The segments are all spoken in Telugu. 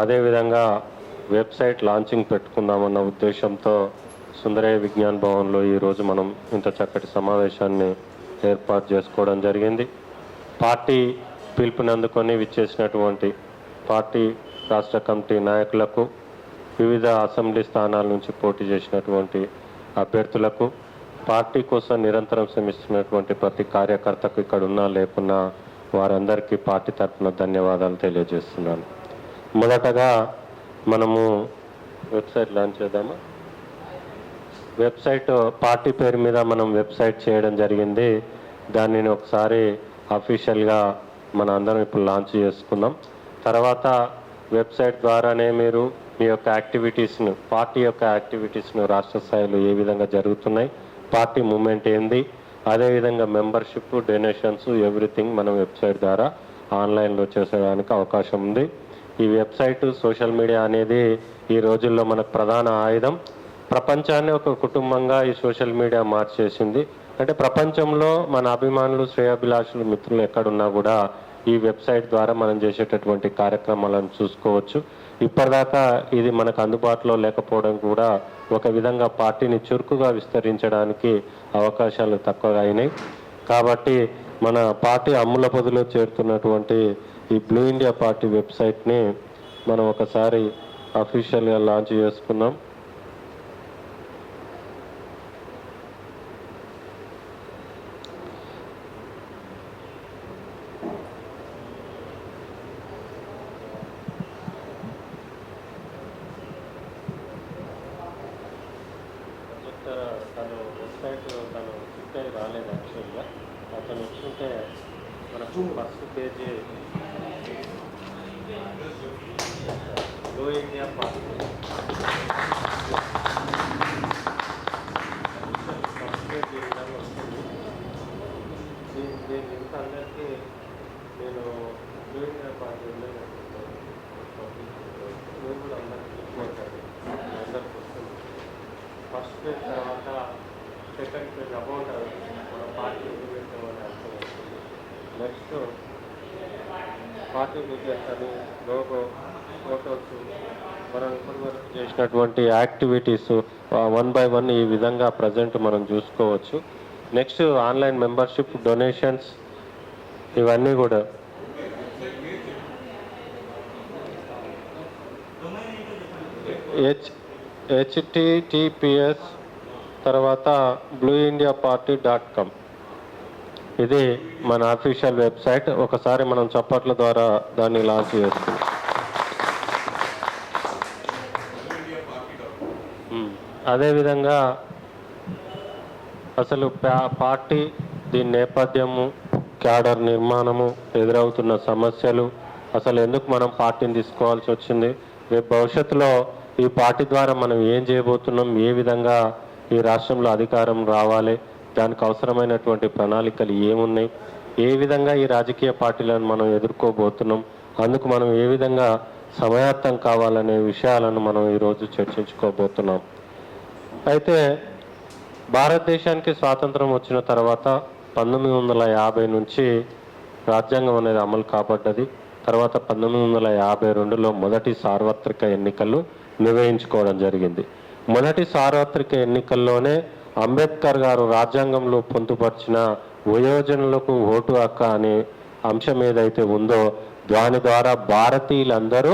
అదేవిధంగా వెబ్సైట్ లాంచింగ్ పెట్టుకుందామన్న ఉద్దేశంతో సుందరయ్య విజ్ఞాన్ భవన్లో ఈరోజు మనం ఇంత చక్కటి సమావేశాన్ని ఏర్పాటు చేసుకోవడం జరిగింది. పార్టీ పిలుపునందుకొని విచ్చేసినటువంటి పార్టీ రాష్ట్ర కమిటీ నాయకులకు, వివిధ అసెంబ్లీ స్థానాల నుంచి పోటీ చేసినటువంటి అభ్యర్థులకు, పార్టీ కోసం నిరంతరం శ్రమిస్తున్నటువంటి ప్రతి కార్యకర్తకు ఇక్కడ ఉన్నా లేకున్నా వారందరికీ పార్టీ తరఫున ధన్యవాదాలు తెలియజేస్తున్నాను. మొదటగా మనము వెబ్సైట్ లాంచ్ చేద్దామా? వెబ్సైట్ పార్టీ పేరు మీద మనం వెబ్సైట్ చేయడం జరిగింది. దానిని ఒకసారి అఫీషియల్గా మన అందరం ఇప్పుడు లాంచ్ చేసుకుందాం. తర్వాత వెబ్సైట్ ద్వారానే మీరు మీ యొక్క యాక్టివిటీస్ను, పార్టీ యొక్క యాక్టివిటీస్ను రాష్ట్ర స్థాయిలో ఏ విధంగా జరుగుతున్నాయి, పార్టీ మూమెంట్ ఏంది, అదేవిధంగా మెంబర్షిప్, డొనేషన్స్, ఎవ్రీథింగ్ మనం వెబ్సైట్ ద్వారా ఆన్లైన్లో చేసేయడానికి అవకాశం ఉంది. ఈ వెబ్సైట్, సోషల్ మీడియా అనేది ఈ రోజుల్లో మనకు ప్రధాన ఆయుధం. ప్రపంచాన్ని ఒక కుటుంబంగా ఈ సోషల్ మీడియా మార్చేసింది. అంటే ప్రపంచంలో మన అభిమానులు, శ్రేయాభిలాషులు, మిత్రులు ఎక్కడున్నా కూడా ఈ వెబ్సైట్ ద్వారా మనం చేసేటటువంటి కార్యక్రమాలను చూసుకోవచ్చు. ఇప్పటిదాకా ఇది మనకు అందుబాటులో లేకపోవడం కూడా ఒక విధంగా పార్టీని చురుకుగా విస్తరించడానికి అవకాశాలు తక్కువగా అయినాయి. కాబట్టి మన పార్టీ అమ్ముల పొదిలో చేరుతున్నటువంటి ఈ బ్లూ ఇండియా పార్టీ వెబ్సైట్ని మనం ఒకసారి అఫీషియల్గా లాంచ్ చేసుకున్నాం. తను వెబ్సైట్ తను క్లిక్ అయి రాలేదు. యాక్చువల్గా అతను వచ్చుంటే మనకు first page blue India party first page విధంగా వస్తుంది. దీని ఇంత అందరికీ నేను బ్లూ ఇండియా పార్టీ మీరు కూడా అందరికీ క్లిక్ అవుతారు, అందరికి వస్తుంది. ఫస్ట్ పేజ్ తర్వాత సెకండ్ పేజ్ అబౌట్ మన పార్టీ ఎలిమెంట్ అని అర్థం వస్తుంది. నెక్స్ట్ పార్టీ డీటెయిల్స్ అని, లోగో, ఫోటోస్, మనం ఇప్పటివరకు చేసినటువంటి యాక్టివిటీస్ 1 by 1 ఈ విధంగా ప్రజెంట్ మనం చూసుకోవచ్చు. నెక్స్ట్ ఆన్లైన్ మెంబర్షిప్, డొనేషన్స్, ఇవన్నీ కూడా https తర్వాత blueindiaparty.com ఇది మన అఫీషియల్ వెబ్సైట్. ఒకసారి మనం చప్పట్ల ద్వారా దాన్ని లాంచ్ చేస్తున్నాం. అదేవిధంగా అసలు పార్టీ, దీని నేపథ్యము, క్యాడర్ నిర్మాణము, ఎదురవుతున్న సమస్యలు, అసలు ఎందుకు మనం పార్టీని తీసుకోవాల్సి వచ్చింది, రేపు భవిష్యత్తులో ఈ పార్టీ ద్వారా మనం ఏం చేయబోతున్నాం, ఏ విధంగా ఈ రాష్ట్రంలో అధికారం రావాలి, దానికి అవసరమైనటువంటి ప్రణాళికలు ఏమున్నాయి, ఏ విధంగా ఈ రాజకీయ పార్టీలను మనం ఎదుర్కోబోతున్నాం, అందుకు మనం ఏ విధంగా సమాయత్తం కావాలనే విషయాలను మనం ఈరోజు చర్చించుకోబోతున్నాం. అయితే భారతదేశానికి స్వాతంత్రం వచ్చిన తర్వాత 1950 నుంచి రాజ్యాంగం అనేది అమలు కాబడ్డది. తర్వాత 1952లో మొదటి సార్వత్రిక ఎన్నికలు నిర్వహించుకోవడం జరిగింది. మొదటి సార్వత్రిక ఎన్నికల్లోనే అంబేద్కర్ గారు రాజ్యాంగంలో పొందుపరిచిన వయోజనులకు ఓటు హక్కు అనే అంశం ఏదైతే ఉందో దాని ద్వారా భారతీయులందరూ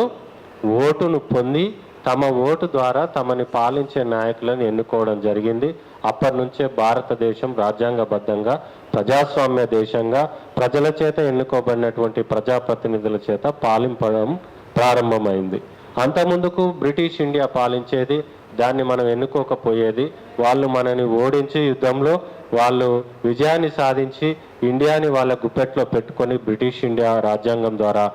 ఓటును పొంది తమ ఓటు ద్వారా తమని పాలించే నాయకులను ఎన్నుకోవడం జరిగింది. అప్పటి నుంచే భారతదేశం రాజ్యాంగబద్ధంగా ప్రజాస్వామ్య దేశంగా ప్రజల చేత ఎన్నుకోబడినటువంటి ప్రజాప్రతినిధుల చేత పాలింపడం ప్రారంభమైంది. అంతకుముందుకు బ్రిటిష్ ఇండియా పాలించేది, దాన్ని మనం ఎన్నుకోకపోయేది. వాళ్ళు మనని ఓడించి యుద్ధంలో వాళ్ళు విజయాన్ని సాధించి ఇండియాని వాళ్ళ గుప్పెట్లో పెట్టుకొని బ్రిటిష్ ఇండియా రాజ్యాంగం ద్వారా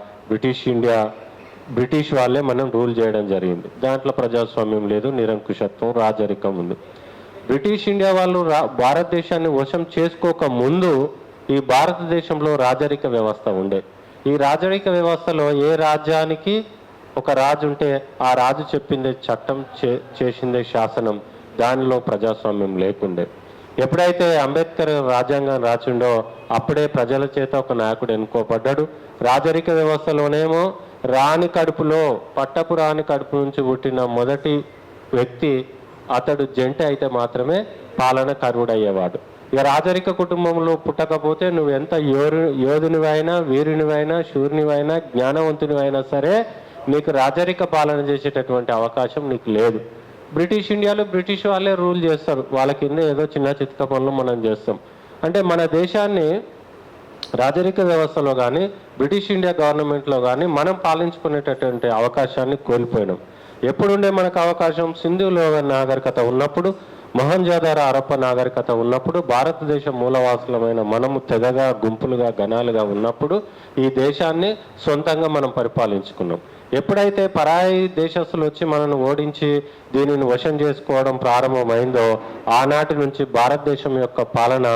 బ్రిటిష్ వాళ్ళే మనం రూల్ చేయడం జరిగింది. దాంట్లో ప్రజాస్వామ్యం లేదు, నిరంకుశత్వం, రాజరికం ఉంది. బ్రిటిష్ ఇండియా వాళ్ళు భారతదేశాన్ని వశం చేసుకోక ముందు ఈ భారతదేశంలో రాజరిక వ్యవస్థ ఉండే. ఈ రాజరిక వ్యవస్థలో ఏ రాజ్యానికి ఒక రాజు ఉంటే ఆ రాజు చెప్పిందే చట్టం, చేసిందే శాసనం, దానిలో ప్రజాస్వామ్యం లేకుండే. ఎప్పుడైతే అంబేద్కర్ రాజ్యాంగం రాసిండో అప్పుడే ప్రజల చేత ఒక నాయకుడు ఎన్నుకోబడ్డాడు. రాజరిక వ్యవస్థలోనేమో రాణి కడుపులో పట్టపు రాణి కడుపు నుంచి పుట్టిన మొదటి వ్యక్తి అతడు జంట అయితే మాత్రమే పాలన కరువుడయ్యేవాడు. ఇక రాజరిక కుటుంబంలో పుట్టకపోతే నువ్వు ఎంత యోధునివైనా, వీరునివైనా, శూరునివైనా, జ్ఞానవంతునివైనా సరే నీకు రాజరిక పాలన చేసేటటువంటి అవకాశం నీకు లేదు. బ్రిటిష్ ఇండియాలో బ్రిటిష్ వాళ్ళే రూల్ చేస్తారు, వాళ్ళ కింద ఏదో చిన్న చితక పనులు మనం చేస్తాం. అంటే మన దేశాన్ని రాజరిక వ్యవస్థలో కానీ బ్రిటిష్ ఇండియా గవర్నమెంట్లో కానీ మనం పాలించుకునేటటువంటి అవకాశాన్ని కోల్పోయినాం. ఎప్పుడుండే మనకు అవకాశం? సింధులో నాగరికత ఉన్నప్పుడు, మొహంజోదారో హరప్ప నాగరికత ఉన్నప్పుడు, భారతదేశ మూలవాసులమైన మనము తెగగా, గుంపులుగా, గణాలుగా ఉన్నప్పుడు ఈ దేశాన్ని సొంతంగా మనం పరిపాలించుకున్నాం. ఎప్పుడైతే పరాయి దేశస్తులు వచ్చి మనల్ని ఓడించి దీనిని వశం చేసుకోవడం ప్రారంభమైందో ఆనాటి నుంచి భారతదేశం యొక్క పాలన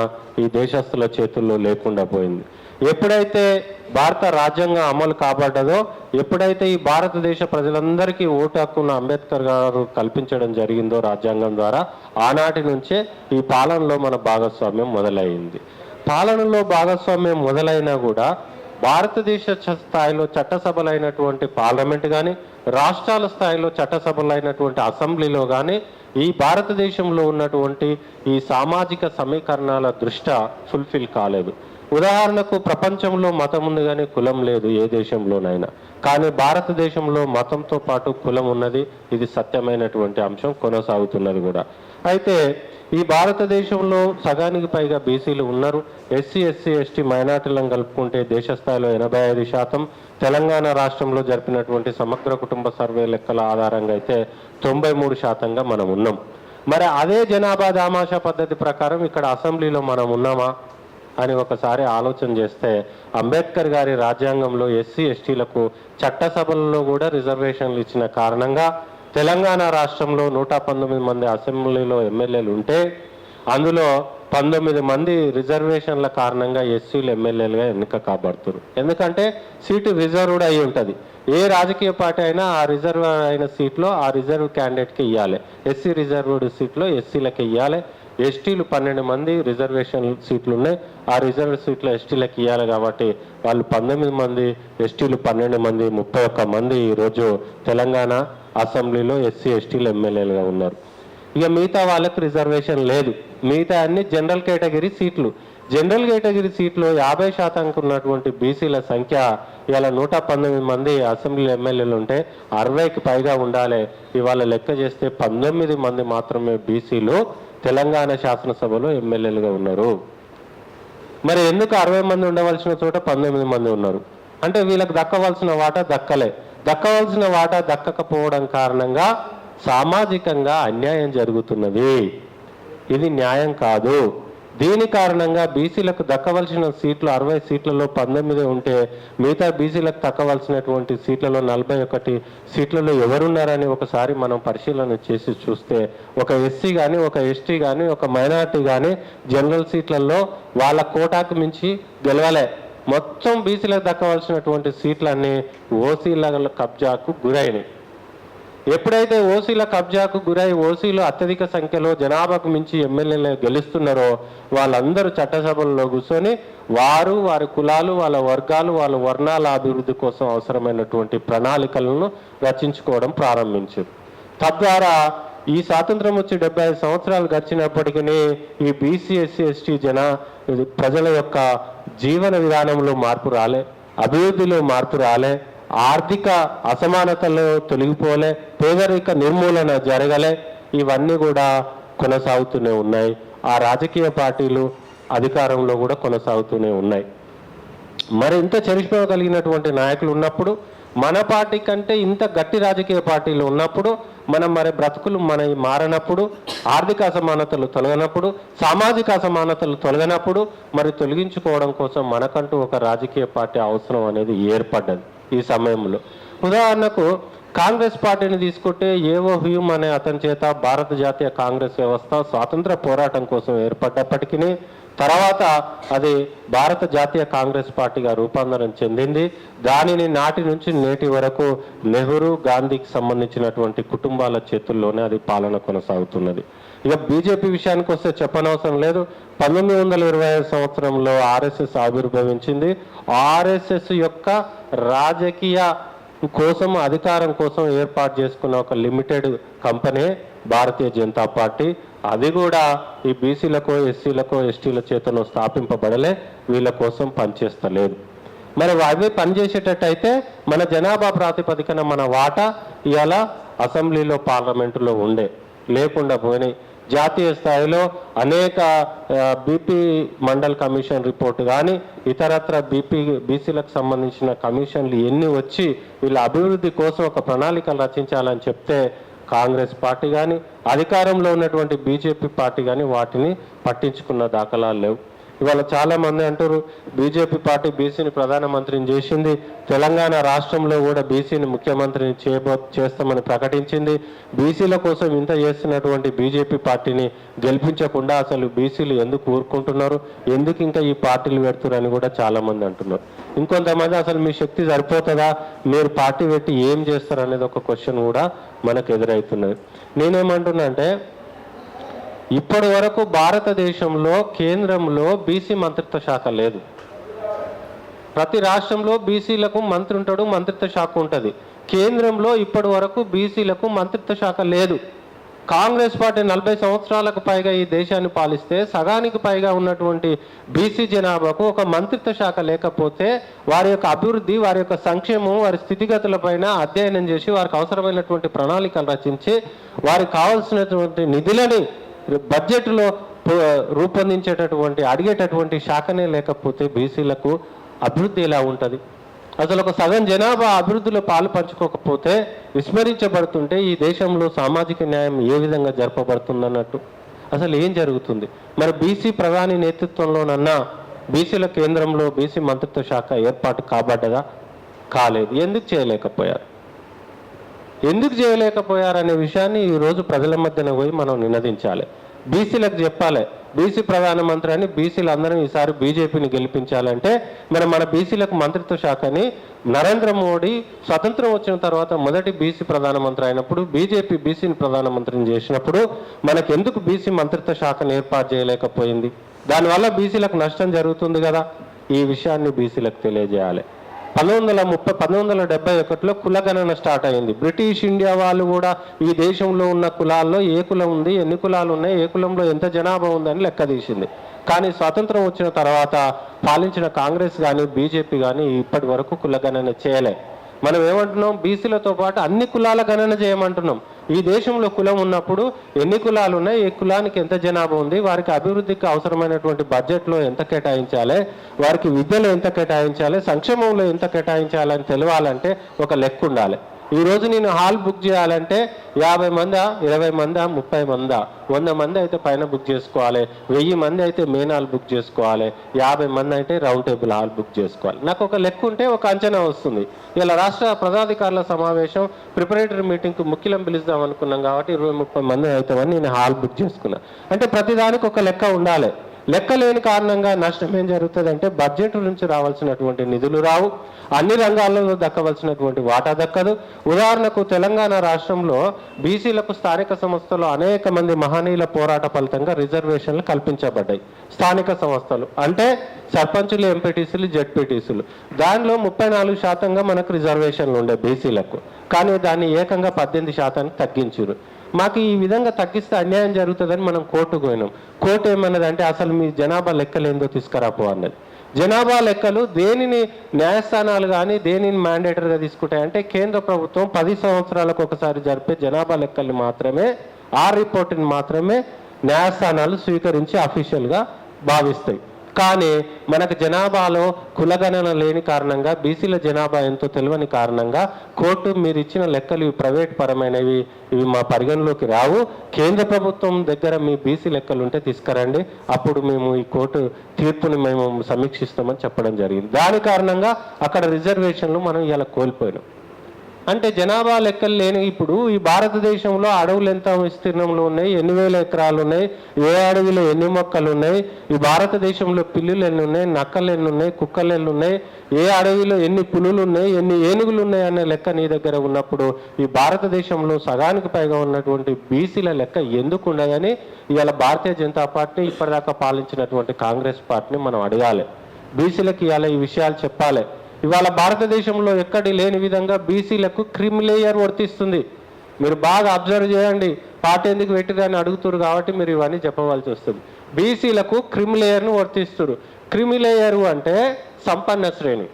ఈ దేశస్తుల చేతుల్లో లేకుండా పోయింది. ఎప్పుడైతే భారత రాజ్యాంగం అమలు కాబడ్డదో, ఎప్పుడైతే ఈ భారతదేశ ప్రజలందరికీ ఓటు హక్కును అంబేద్కర్ గారు కల్పించడం జరిగిందో రాజ్యాంగం ద్వారా, ఆనాటి నుంచే ఈ పాలనలో మన భాగస్వామ్యం మొదలైంది. పాలనలో భాగస్వామ్యం మొదలైనా కూడా భారతదేశ స్థాయిలో చట్టసభలైనటువంటి పార్లమెంట్ కానీ, రాష్ట్రాల స్థాయిలో చట్టసభలైనటువంటి అసెంబ్లీలో కానీ ఈ భారతదేశంలో ఉన్నటువంటి ఈ సామాజిక సమీకరణాల దృష్ట్యా ఫుల్ఫిల్ కాలేదు. ఉదాహరణకు ప్రపంచంలో మతం ఉంది కానీ కులం లేదు ఏ దేశంలోనైనా, కానీ భారతదేశంలో మతంతో పాటు కులం ఉన్నది. ఇది సత్యమైనటువంటి అంశం, కొనసాగుతున్నది కూడా. అయితే ఈ భారతదేశంలో సగానికి పైగా బీసీలు ఉన్నారు. ఎస్సీ, ఎస్టీ మైనార్టీలను కలుపుకుంటే దేశ స్థాయిలో 85%, తెలంగాణ రాష్ట్రంలో జరిపినటువంటి సమగ్ర కుటుంబ సర్వే లెక్కల ఆధారంగా అయితే 93%గా మనం ఉన్నాం. మరి అదే జనాభా దామాషా పద్ధతి ప్రకారం ఇక్కడ అసెంబ్లీలో మనం ఉన్నామా అని ఒకసారి ఆలోచన చేస్తే, అంబేద్కర్ గారి రాజ్యాంగంలో ఎస్సీ, ఎస్టీలకు చట్టసభలలో కూడా రిజర్వేషన్లు ఇచ్చిన కారణంగా తెలంగాణ రాష్ట్రంలో 119 మంది అసెంబ్లీలో ఎమ్మెల్యేలు ఉంటే అందులో 19 మంది రిజర్వేషన్ల కారణంగా ఎస్సీలు ఎమ్మెల్యేలుగా ఎన్నిక కాబడుతున్నారు. ఎందుకంటే సీటు రిజర్వ్డ్ అయి ఉంటుంది. ఏ రాజకీయ పార్టీ అయినా ఆ రిజర్వ్ అయిన సీట్లో ఆ రిజర్వ్ క్యాండిడేట్కి ఇవ్వాలి. ఎస్సీ రిజర్వ్డ్ సీట్లో ఎస్సీలకు ఇవ్వాలి. ఎస్టీలు 12 మంది రిజర్వేషన్ సీట్లు ఉన్నాయి, ఆ రిజర్వ్ సీట్లో ఎస్టీలకు ఇవ్వాలి. కాబట్టి వాళ్ళు 19 మంది, ఎస్టీలు 12 మంది, 31 మంది ఈరోజు తెలంగాణ అసెంబ్లీలో ఎస్సీ, ఎస్టీలు ఎమ్మెల్యేలుగా ఉన్నారు. ఇక మిగతా వాళ్ళకి రిజర్వేషన్ లేదు. మిగతా అన్ని జనరల్ కేటగిరీ సీట్లు. జనరల్ కేటగిరీ సీట్లు 50% ఉన్నటువంటి బీసీల సంఖ్య ఇవాళ 119 మంది అసెంబ్లీ ఎమ్మెల్యేలు ఉంటే 60కి పైగా ఉండాలి. ఇవాళ లెక్క చేస్తే 19 మంది మాత్రమే బీసీలు తెలంగాణ శాసనసభలో ఎమ్మెల్యేలుగా ఉన్నారు. మరి ఎందుకు 60 మంది ఉండవలసిన చోట 19 మంది ఉన్నారు? అంటే వీళ్ళకి దక్కవలసిన వాటా దక్కలే. దక్కవలసిన వాటా దక్కకపోవడం కారణంగా సామాజికంగా అన్యాయం జరుగుతున్నది. ఇది న్యాయం కాదు. దీని కారణంగా బీసీలకు దక్కవలసిన సీట్లు 60 సీట్లలో 19 ఉంటే మిగతా బీసీలకు దక్కవలసినటువంటి సీట్లలో 41 సీట్లలో ఎవరున్నారని ఒకసారి మనం పరిశీలన చేసి చూస్తే ఒక ఎస్సీ కానీ, ఒక ఎస్టీ కానీ, ఒక మైనారిటీ కానీ జనరల్ సీట్లలో వాళ్ళ కోటాకు మించి గెలవలే. మొత్తం బీసీలకు దక్కవలసినటువంటి సీట్లన్నీ ఓసీల కబ్జాకు గురైనవి. ఎప్పుడైతే ఓసీల కబ్జాకు గురై ఓసీలు అత్యధిక సంఖ్యలో జనాభాకు మించి ఎమ్మెల్యేలు గెలుస్తున్నారో వాళ్ళందరూ చట్టసభల్లో కూర్చొని వారు, వారి కులాలు, వాళ్ళ వర్గాలు, వాళ్ళ వర్ణాల అభివృద్ధి కోసం అవసరమైనటువంటి ప్రణాళికలను రచించుకోవడం ప్రారంభించారు. తద్వారా ఈ స్వాతంత్రం వచ్చి 75 సంవత్సరాలు గడిచినప్పటికీ ఈ బీసీ, ఎస్సీ, ఎస్టీ ప్రజల యొక్క జీవన విధానంలో మార్పు రాలే, అభివృద్ధిలో మార్పు రాలే, ఆర్థిక అసమానతలు తొలగిపోలే, పేదరిక నిర్మూలన జరగలే. ఇవన్నీ కూడా కొనసాగుతూనే ఉన్నాయి. ఆ రాజకీయ పార్టీలు అధికారంలో కూడా కొనసాగుతూనే ఉన్నాయి. మరి ఇంత చరిష్మా నాయకులు ఉన్నప్పుడు, మన పార్టీ కంటే ఇంత గట్టి రాజకీయ పార్టీలు ఉన్నప్పుడు, మనం మరి బ్రతుకులు మారినప్పుడు, ఆర్థిక అసమానతలు తొలగినప్పుడు, సామాజిక అసమానతలు తొలగినప్పుడు మరి తొలగించుకోవడం కోసం మనకంటూ ఒక రాజకీయ పార్టీ అవసరం అనేది ఏర్పడ్డది ఈ సమయంలో. ఉదాహరణకు కాంగ్రెస్ పార్టీని తీసుకుంటే ఏవో హ్యూమ్ అనే అతని చేత భారత జాతీయ కాంగ్రెస్ వ్యవస్థ స్వాతంత్ర పోరాటం కోసం ఏర్పడ్డప్పటికీ తర్వాత అది భారత జాతీయ కాంగ్రెస్ పార్టీగా రూపాంతరం చెందింది. దానిని నాటి నుంచి నేటి వరకు నెహ్రూ, గాంధీకి సంబంధించినటువంటి కుటుంబాల చేతుల్లోనే అది పాలన కొనసాగుతున్నది. ఇక బీజేపీ విషయానికి వస్తే చెప్పనవసరం లేదు. 1925 సంవత్సరంలో ఆర్ఎస్ఎస్ ఆవిర్భవించింది. ఆర్ఎస్ఎస్ యొక్క రాజకీయ కోసం అధికారం కోసం ఏర్పాటు చేసుకున్న ఒక limited company Bharatiya Janata party. అది కూడా ఈ బీసీలకో ఎస్సీలకో ఎస్టీల చేతలో స్థాపింపబడలే, వీళ్ళ కోసం పనిచేస్తలేదు. మరి అవి పనిచేసేటట్టయితే మన జనాభా ప్రాతిపదికన మన వాటా ఇవాళ అసెంబ్లీలో పార్లమెంటులో ఉండే లేకుండా పోయినాయి. జాతీయ స్థాయిలో అనేక బీపీ మండల్ కమిషన్ రిపోర్ట్ కానీ ఇతరత్ర బీసీలకు సంబంధించిన కమిషన్లు ఎన్ని వచ్చి వీళ్ళ అభివృద్ధి కోసం ఒక ప్రణాళికలు రచించాలని చెప్తే కాంగ్రెస్ పార్టీ కానీ అధికారంలో ఉన్నటువంటి బీజేపీ పార్టీ కానీ వాటిని పట్టించుకున్న దాఖలాలు లేవు. ఇవాళ చాలామంది అంటారు బీజేపీ పార్టీ బీసీని ప్రధానమంత్రిని చేసింది, తెలంగాణ రాష్ట్రంలో కూడా బీసీని ముఖ్యమంత్రిని చేస్తామని ప్రకటించింది. బీసీల కోసం ఇంత చేస్తున్నటువంటి బీజేపీ పార్టీని గెలిపించకుండా అసలు బీసీలు ఎందుకు ఊరుకుంటున్నారు, ఎందుకు ఇంకా ఈ పార్టీలు పెడుతున్నారని కూడా చాలామంది అంటున్నారు. ఇంకొంతమంది అసలు మీ శక్తి సరిపోతుందా, మీరు పార్టీ పెట్టి ఏం చేస్తారు అనేది ఒక క్వశ్చన్ కూడా మనకు ఎదురవుతున్నది. నేనేమంటున్నా అంటే ఇప్పటి వరకు భారతదేశంలో కేంద్రంలో బీసీ మంత్రిత్వ శాఖ లేదు. ప్రతి రాష్ట్రంలో బీసీలకు మంత్రి ఉంటాడు, మంత్రిత్వ శాఖ ఉంటుంది. కేంద్రంలో ఇప్పటి వరకు బీసీలకు మంత్రిత్వ శాఖ లేదు. కాంగ్రెస్ పార్టీ 40 సంవత్సరాలకు పైగా ఈ దేశాన్ని పాలిస్తే సగానికి పైగా ఉన్నటువంటి బీసీ జనాభాకు ఒక మంత్రిత్వ శాఖ లేకపోతే వారి యొక్క అభివృద్ధి, వారి యొక్క సంక్షేమం, వారి స్థితిగతులపైన అధ్యయనం చేసి వారికి అవసరమైనటువంటి ప్రణాళికలు రచించి వారికి కావాల్సినటువంటి నిధులని బడ్జెట్లో రూపొందించేటటువంటి అడిగేటటువంటి శాఖనే లేకపోతే బీసీలకు అభివృద్ధి ఎలా ఉంటుంది? అసలు ఒక సగం జనాభా అభివృద్ధిలో పాలు పంచుకోకపోతే విస్మరించబడుతుంటే ఈ దేశంలో సామాజిక న్యాయం ఏ విధంగా జరపబడుతుందన్నట్టు అసలు ఏం జరుగుతుంది? మరి బీసీ ప్రధాని నేతృత్వంలోనన్నా బీసీల కేంద్రంలో బీసీ మంత్రిత్వ శాఖ ఏర్పాటు కాబడ్డదా? కాలేదు. ఎందుకు చేయలేకపోయారనే విషయాన్ని ఈరోజు ప్రజల మధ్యన పోయి మనం నినదించాలి. బీసీలకు చెప్పాలి, బీసీ ప్రధానమంత్రి అని బీసీలు అందరం ఈసారి బీజేపీని గెలిపించాలంటే మన బీసీలకు మంత్రిత్వ శాఖని నరేంద్ర మోడీ స్వతంత్రం వచ్చిన తర్వాత మొదటి బీసీ ప్రధానమంత్రి అయినప్పుడు బీజేపీ బీసీని ప్రధానమంత్రిని చేసినప్పుడు మనకెందుకు బీసీ మంత్రిత్వ శాఖను ఏర్పాటు చేయలేకపోయింది? దానివల్ల బీసీలకు నష్టం జరుగుతుంది కదా. ఈ విషయాన్ని బీసీలకు తెలియజేయాలి. 1971లో కులగణన స్టార్ట్ అయింది. బ్రిటిష్ ఇండియా వాళ్ళు కూడా ఈ దేశంలో ఉన్న కులాల్లో ఏ కులం ఉంది, ఎన్ని కులాలు ఉన్నాయి, ఏ కులంలో ఎంత జనాభా ఉందని లెక్క తీసింది. కానీ స్వాతంత్రం వచ్చిన తర్వాత పాలించిన కాంగ్రెస్ కానీ బీజేపీ కానీ ఇప్పటి వరకు కులగణన చేయలే. మనం ఏమంటున్నాం? బీసీలతో పాటు అన్ని కులాల గణన చేయమంటున్నాం. ఈ దేశంలో కులం ఉన్నప్పుడు ఎన్ని కులాలు ఉన్నాయి, ఏ కులానికి ఎంత జనాభా ఉంది, వారికి అభివృద్ధికి అవసరమైనటువంటి బడ్జెట్లో ఎంత కేటాయించాలి, వారికి విద్యలో ఎంత కేటాయించాలి, సంక్షేమంలో ఎంత కేటాయించాలని తెలియాలంటే ఒక లెక్క ఉండాలి. ఈరోజు నేను హాల్ బుక్ చేయాలంటే 50 మందా, 20 మందా, 30 మందా, 100 మంది అయితే పైన బుక్ చేసుకోవాలి, 1000 మంది అయితే మెయిన్ హాల్ బుక్ చేసుకోవాలి, 50 మంది అయితే రౌండ్ టేబుల్ హాల్ బుక్ చేసుకోవాలి. నాకు ఒక లెక్క ఉంటే ఒక అంచనా వస్తుంది. ఇలా రాష్ట్ర ప్రధాధికారుల సమావేశం ప్రిపరేటరీ మీటింగ్కు ముఖ్యం పిలుద్దాం అనుకున్నాం కాబట్టి 20-30 మంది అవుతామని నేను హాల్ బుక్ చేసుకున్నా. అంటే ప్రతిదానికి ఒక లెక్క ఉండాలి. లెక్క లేని కారణంగా నష్టం ఏం జరుగుతుంది అంటే బడ్జెట్ నుంచి రావాల్సినటువంటి నిధులు రావు, అన్ని రంగాల్లో దక్కవలసినటువంటి వాటా దక్కదు. ఉదాహరణకు తెలంగాణ రాష్ట్రంలో బీసీలకు స్థానిక సంస్థలు అనేక మంది మహనీయుల పోరాట ఫలితంగా రిజర్వేషన్లు కల్పించబడ్డాయి. స్థానిక సంస్థలు అంటే సర్పంచులు, ఎంపీటీసీలు, జెడ్పీటీసీలు, దానిలో 34% మనకు రిజర్వేషన్లు ఉండే బీసీలకు. కానీ దాన్ని ఏకంగా 18% తగ్గించారు. మాకు ఈ విధంగా తగ్గిస్తే అన్యాయం జరుగుతుందని మనం కోర్టుకు పోయినాం. కోర్టు ఏమన్నదంటే అసలు మీ జనాభా లెక్కలేందో తీసుకురాపో అన్నది. జనాభా లెక్కలు దేనిని న్యాయస్థానాలు కానీ దేనిని మ్యాండేటరీగా తీసుకుంటాయంటే కేంద్ర ప్రభుత్వం 10 సంవత్సరాలకు ఒకసారి జరిపే జనాభా లెక్కల్ని మాత్రమే, ఆ రిపోర్టుని మాత్రమే న్యాయస్థానాలు స్వీకరించి అఫీషియల్గా భావిస్తాయి. కానీ మనకు జనాభాలో కులగణన లేని కారణంగా, బీసీల జనాభా ఎంతో తెలియని కారణంగా కోర్టు మీరు ఇచ్చిన లెక్కలు ఇవి ప్రైవేట్ పరమైనవి, ఇవి మా పరిగణలోకి రావు, కేంద్ర ప్రభుత్వం దగ్గర మీ బీసీ లెక్కలు ఉంటే తీసుకురండి, అప్పుడు మేము ఈ కోర్టు తీర్పుని మేము సమీక్షిస్తామని చెప్పడం జరిగింది. దాని కారణంగా అక్కడ రిజర్వేషన్లు మనం ఇలా కోల్పోయినాం. అంటే జనాభా లెక్కలు లేని ఇప్పుడు ఈ భారతదేశంలో అడవులు ఎంత విస్తీర్ణంలో ఉన్నాయి, ఎన్ని వేల ఎకరాలు ఉన్నాయి, ఏ అడవిలో ఎన్ని మొక్కలు ఉన్నాయి, ఈ భారతదేశంలో పిల్లులు ఎన్ని ఉన్నాయి, నక్కలు ఎన్ని ఉన్నాయి, కుక్కలు ఎన్ని ఉన్నాయి, ఏ అడవిలో ఎన్ని పులులు ఉన్నాయి, ఎన్ని ఏనుగులు ఉన్నాయి అనే లెక్క నీ దగ్గర ఉన్నప్పుడు ఈ భారతదేశంలో సగానికి పైగా ఉన్నటువంటి బీసీల లెక్క ఎందుకు ఉండదని ఇవాళ భారతీయ జనతా పార్టీ ఇప్పటిదాకా పాలించినటువంటి కాంగ్రెస్ పార్టీని మనం అడగాలి. బీసీలకు ఇవాళ ఈ విషయాలు చెప్పాలి. ఇవాళ భారతదేశంలో ఎక్కడి లేని విధంగా బీసీలకు క్రిమి లేయర్ వర్తిస్తుంది. మీరు బాగా అబ్జర్వ్ చేయండి, పార్టీ ఎందుకు పెట్టిరని అడుగుతున్నారు కాబట్టి మీరు ఇవన్నీ చెప్పవలసి వస్తుంది. బీసీలకు క్రిమి లేయర్ను వర్తిస్తున్నారు. క్రిమి లేయరు అంటే సంపన్న శ్రేణి,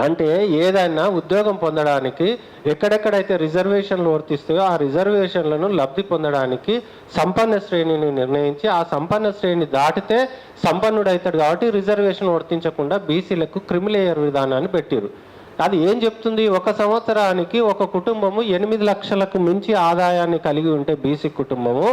అంటే ఏదైనా ఉద్యోగం పొందడానికి ఎక్కడెక్కడైతే రిజర్వేషన్లు వర్తిస్తాయో ఆ రిజర్వేషన్లను లబ్ధి పొందడానికి సంపన్న శ్రేణిని నిర్ణయించి ఆ సంపన్న శ్రేణి దాటితే సంపన్నుడు అవుతాడు కాబట్టి రిజర్వేషన్ వర్తించకుండా బీసీలకు క్రిమి లేయర్ విధానాన్ని పెట్టారు. అది ఏం చెప్తుంది? ఒక సంవత్సరానికి ఒక కుటుంబము 8 లక్షలకు మించి ఆదాయాన్ని కలిగి ఉంటే బీసీ కుటుంబము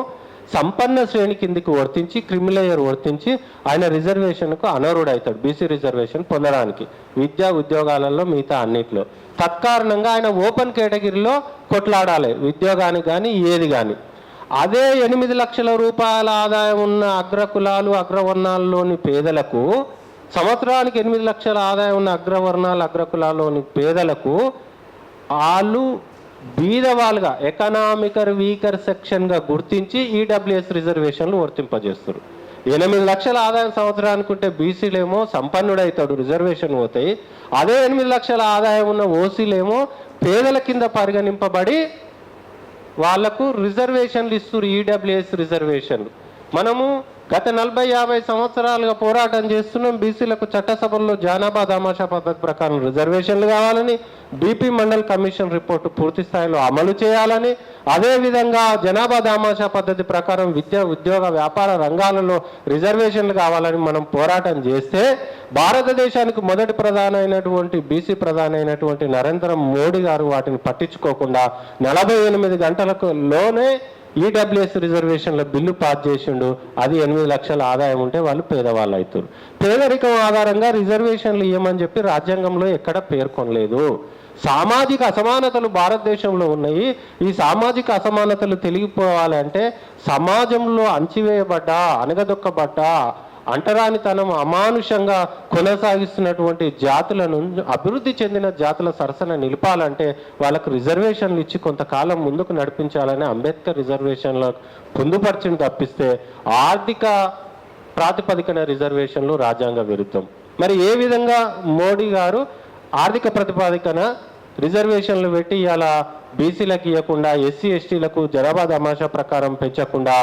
సంపన్న శ్రేణి కిందికి వర్తించి క్రిమిలేయర్ వర్తించి ఆయన రిజర్వేషన్కు అనర్హుడవుతాడు బీసీ రిజర్వేషన్ పొందడానికి, విద్యా ఉద్యోగాలలో మిగతా అన్నిట్లో. తత్కారణంగా ఆయన ఓపెన్ కేటగిరీలో కొట్లాడాలి ఉద్యోగానికి కానీ ఏది కానీ. అదే 8 లక్షల రూపాయల ఆదాయం ఉన్న అగ్రకులాలు అగ్రవర్ణాల్లోని పేదలకు, సంవత్సరానికి 8 లక్షల ఆదాయం ఉన్న అగ్రవర్ణాలు అగ్రకులాల్లోని పేదలకు వాళ్ళు బీదవాళ్ళుగా ఎకనామికల్ వీకర్ సెక్షన్గా గుర్తించి ఈడబ్ల్యూఎస్ రిజర్వేషన్లు వర్తింపజేస్తారు. 8 లక్షల ఆదాయం సంవత్సరానికి ఉంటే బీసీలేమో సంపన్నుడవుతాడు, రిజర్వేషన్ పోతాయి. అదే 8 లక్షల ఆదాయం ఉన్న ఓసీలేమో పేదల కింద పరిగణింపబడి వాళ్లకు రిజర్వేషన్లు ఇస్తారు, ఈడబ్ల్యూఎస్ రిజర్వేషన్లు. మనము గత 40-50 సంవత్సరాలుగా పోరాటం చేస్తున్నాం. బీసీలకు చట్టసభల్లో జనాభా దామాషా పద్ధతి ప్రకారం రిజర్వేషన్లు కావాలని, బీపీ మండల్ కమిషన్ రిపోర్టు పూర్తి స్థాయిలో అమలు చేయాలని, అదేవిధంగా జనాభా దామాషా పద్ధతి ప్రకారం విద్య ఉద్యోగ వ్యాపార రంగాలలో రిజర్వేషన్లు కావాలని మనం పోరాటం చేస్తే భారతదేశానికి మొదటి ప్రధాని అయినటువంటి బీసీ ప్రధాని అయినటువంటి నరేంద్ర మోడీ గారు వాటిని పట్టించుకోకుండా 48 గంటలలోనే ఈడబ్ల్యూఎస్ రిజర్వేషన్ల బిల్లు పాస్ చేసిండు. అది 8 లక్షల ఆదాయం ఉంటే వాళ్ళు పేదవాళ్ళు అవుతారు. పేదరికం ఆధారంగా రిజర్వేషన్లు ఇవ్వమని చెప్పి రాజ్యాంగంలో ఎక్కడ పేర్కొనలేదు. సామాజిక అసమానతలు భారతదేశంలో ఉన్నాయి. ఈ సామాజిక అసమానతలు తెలిగిపోవాలంటే సమాజంలో అణచివేయబడ్డ, అణగదొక్కబడ్డ, అంటరానితనం అమానుషంగా కొనసాగిస్తున్నటువంటి జాతులను, అభివృద్ధి చెందిన జాతుల సరసన నిలపాలంటే వాళ్ళకు రిజర్వేషన్లు ఇచ్చి కొంతకాలం ముందుకు నడిపించాలని అంబేద్కర్ రిజర్వేషన్లు పొందుపరిచిన తప్పిస్తే ఆర్థిక ప్రాతిపదికన రిజర్వేషన్లు రాజ్యాంగ విరుద్ధం. మరి ఏ విధంగా మోడీ గారు ఆర్థిక ప్రతిపాదికన రిజర్వేషన్లు పెట్టి ఇలా బీసీలకు ఇవ్వకుండా, ఎస్సీ ఎస్టీలకు జనాభా దామాషా ప్రకారం పెంచకుండా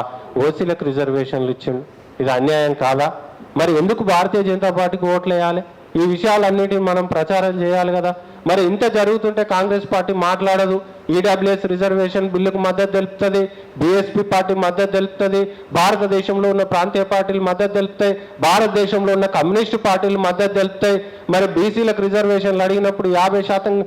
ఓసీలకు రిజర్వేషన్లు ఇచ్చిండు? ఇది అన్యాయం కాదా? మరి ఎందుకు భారతీయ జనతా పార్టీకి ఓట్లు వేయాలి? ఈ విషయాలన్నిటిని మనం ప్రచారం చేయాలి కదా. మరి ఇంత జరుగుతుంటే కాంగ్రెస్ పార్టీ మాట్లాడదు. ఈడబ్ల్యూఎస్ రిజర్వేషన్ బిల్లుకు మద్దతు తెలుపుతుంది, బీఎస్పీ పార్టీ మద్దతు తెలుపుతుంది, భారతదేశంలో ఉన్న ప్రాంతీయ పార్టీలు మద్దతు తెలుపుతాయి, భారతదేశంలో ఉన్న కమ్యూనిస్టు పార్టీలు మద్దతు తెలుపుతాయి. మరి బీసీలకు రిజర్వేషన్లు అడిగినప్పుడు 50%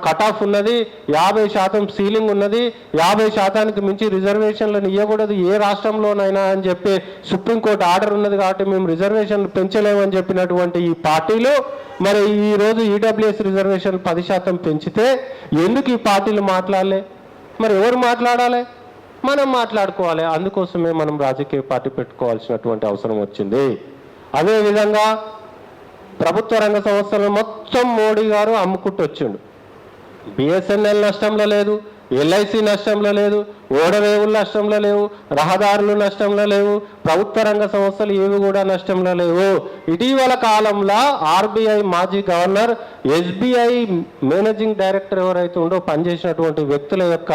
కట్ ఆఫ్ ఉన్నది, 50% సీలింగ్ ఉన్నది, 50% మించి రిజర్వేషన్లను ఇవ్వకూడదు ఏ రాష్ట్రంలోనైనా అని చెప్పి సుప్రీంకోర్టు ఆర్డర్ ఉన్నది. కాబట్టి మేము రిజర్వేషన్లు పెంచలేమని చెప్పినటువంటి ఈ పార్టీలు మరి ఈరోజు ఈడబ్ల్యూఎస్ రిజర్వేషన్ 10% పెంచితే ఎందుకు ఈ పార్టీలు మాట్లాడలే? మరి ఎవరు మాట్లాడాలి? మనం మాట్లాడుకోవాలి. అందుకోసమే మనం రాజకీయ పార్టీ పెట్టుకోవాల్సినటువంటి అవసరం వచ్చింది. అదేవిధంగా ప్రభుత్వ రంగ సంస్థలను మొత్తం మోడీ గారు అమ్ముకుంటూ వచ్చిండు. బిఎస్ఎన్ఎల్ నష్టంలో లేదు, ఎల్ఐసి నష్టంలో లేదు, ఓడరేవులు నష్టంలో లేవు, రహదారులు నష్టంలో లేవు, ప్రభుత్వ రంగ సంస్థలు ఏవి కూడా నష్టంలో లేవు. ఇటీవల కాలంలో ఆర్బీఐ మాజీ గవర్నర్, ఎస్బీఐ మేనేజింగ్ డైరెక్టర్ ఎవరైతే ఉండో పనిచేసినటువంటి వ్యక్తుల యొక్క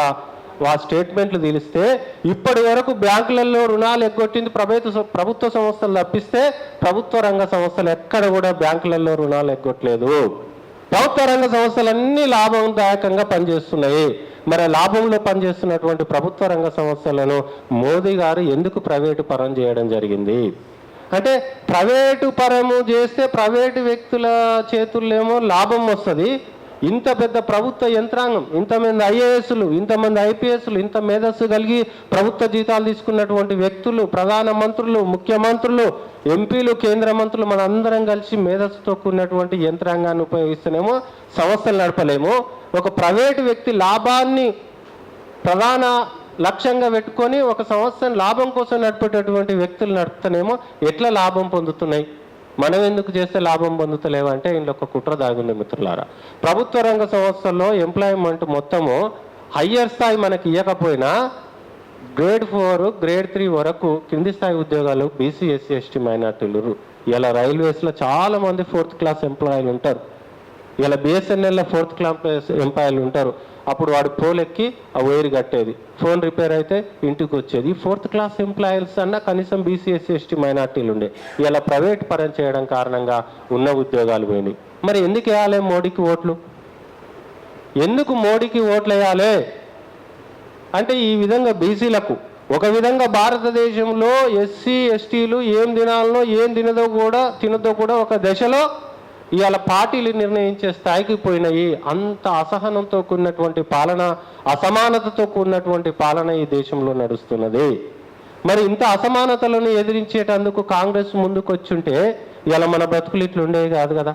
స్టేట్మెంట్లు తెలిస్తే ఇప్పటి వరకు బ్యాంకులలో రుణాలు ఎగ్గొట్టింది ప్రభుత్వ సంస్థలు తప్పిస్తే ప్రభుత్వ రంగ సంస్థలు ఎక్కడ కూడా బ్యాంకులలో రుణాలు ఎగ్గొట్టలేదు. ప్రభుత్వ రంగ సంస్థలన్నీ లాభదాయకంగా పనిచేస్తున్నాయి. మరి లాభంలో పనిచేస్తున్నటువంటి ప్రభుత్వ రంగ సంస్థలను మోదీ గారు ఎందుకు ప్రైవేటు పరం చేయడం జరిగింది? అంటే ప్రైవేటు పరము చేస్తే ప్రైవేటు వ్యక్తుల చేతుల్లేమో లాభం వస్తుంది. ఇంత పెద్ద ప్రభుత్వ యంత్రాంగం, ఇంతమంది ఐఏఎస్లు, ఇంతమంది ఐపీఎస్లు, ఇంత మేధస్సు కలిగి ప్రభుత్వ జీతాలు తీసుకున్నటువంటి వ్యక్తులు, ప్రధాన మంత్రులు, ముఖ్యమంత్రులు, ఎంపీలు, కేంద్ర మంత్రులు, మన అందరం కలిసి మేధస్సుతో కూడినటువంటి యంత్రాంగాన్ని ఉపయోగిస్తేనేమో సంస్థలు నడపలేము. ఒక ప్రైవేటు వ్యక్తి లాభాన్ని ప్రధాన లక్ష్యంగా పెట్టుకొని ఒక సంస్థను లాభం కోసం నడిపేటటువంటి వ్యక్తులు నడుపుతానేమో ఎట్లా లాభం పొందుతున్నాయి? మనం ఎందుకు చేస్తే లాభం పొందుతలేవంటే ఇందులో ఒక కుట్ర దాగుంది మిత్రులారా. ప్రభుత్వ రంగ సంస్థల్లో ఎంప్లాయ్మెంట్ మొత్తము హయ్యర్ స్థాయి మనకి ఇవ్వకపోయినా గ్రేడ్ 4, గ్రేడ్ 3 వరకు కింది స్థాయి ఉద్యోగాలు బీసీ, ఎస్సీ, ఎస్టీ, మైనార్టీలు. ఇలా రైల్వేస్లో చాలామంది 4th క్లాస్ ఎంప్లాయీలు ఉంటారు. ఇలా బిఎస్ఎన్ఎల్లో 4th క్లాస్ ఎంప్లాయీలు ఉంటారు. అప్పుడు వాడు పోలెక్కి ఆ వైర్ కట్టేది, ఫోన్ రిపేర్ అయితే ఇంటికి వచ్చేది. 4th క్లాస్ ఎంప్లాయీస్ అన్నా కనీసం బీసీ ఎస్సీ ఎస్టీ మైనార్టీలు ఉండే. ఇలా ప్రైవేట్ పరం చేయడం కారణంగా ఉన్న ఉద్యోగాలు పోయినాయి. మరి ఎందుకు వేయాలి మోడీకి ఓట్లు? ఎందుకు మోడీకి ఓట్లు వేయాలి అంటే ఈ విధంగా బీసీలకు ఒక విధంగా భారతదేశంలో ఎస్సీ ఎస్టీలు ఏం తినాలనో ఏం తినదో కూడా ఒక దశలో ఇవాళ పార్టీలు నిర్ణయించే స్థాయికి పోయినాయి. అంత అసహనంతో కూడినటువంటి పాలన, అసమానతతో కూడినటువంటి పాలన ఈ దేశంలో నడుస్తున్నది. మరి ఇంత అసమానతలను ఎదిరించేటందుకు కాంగ్రెస్ ముందుకు వచ్చుంటే ఇలా మన బతుకులు ఇట్లు ఉండేవి కాదు కదా.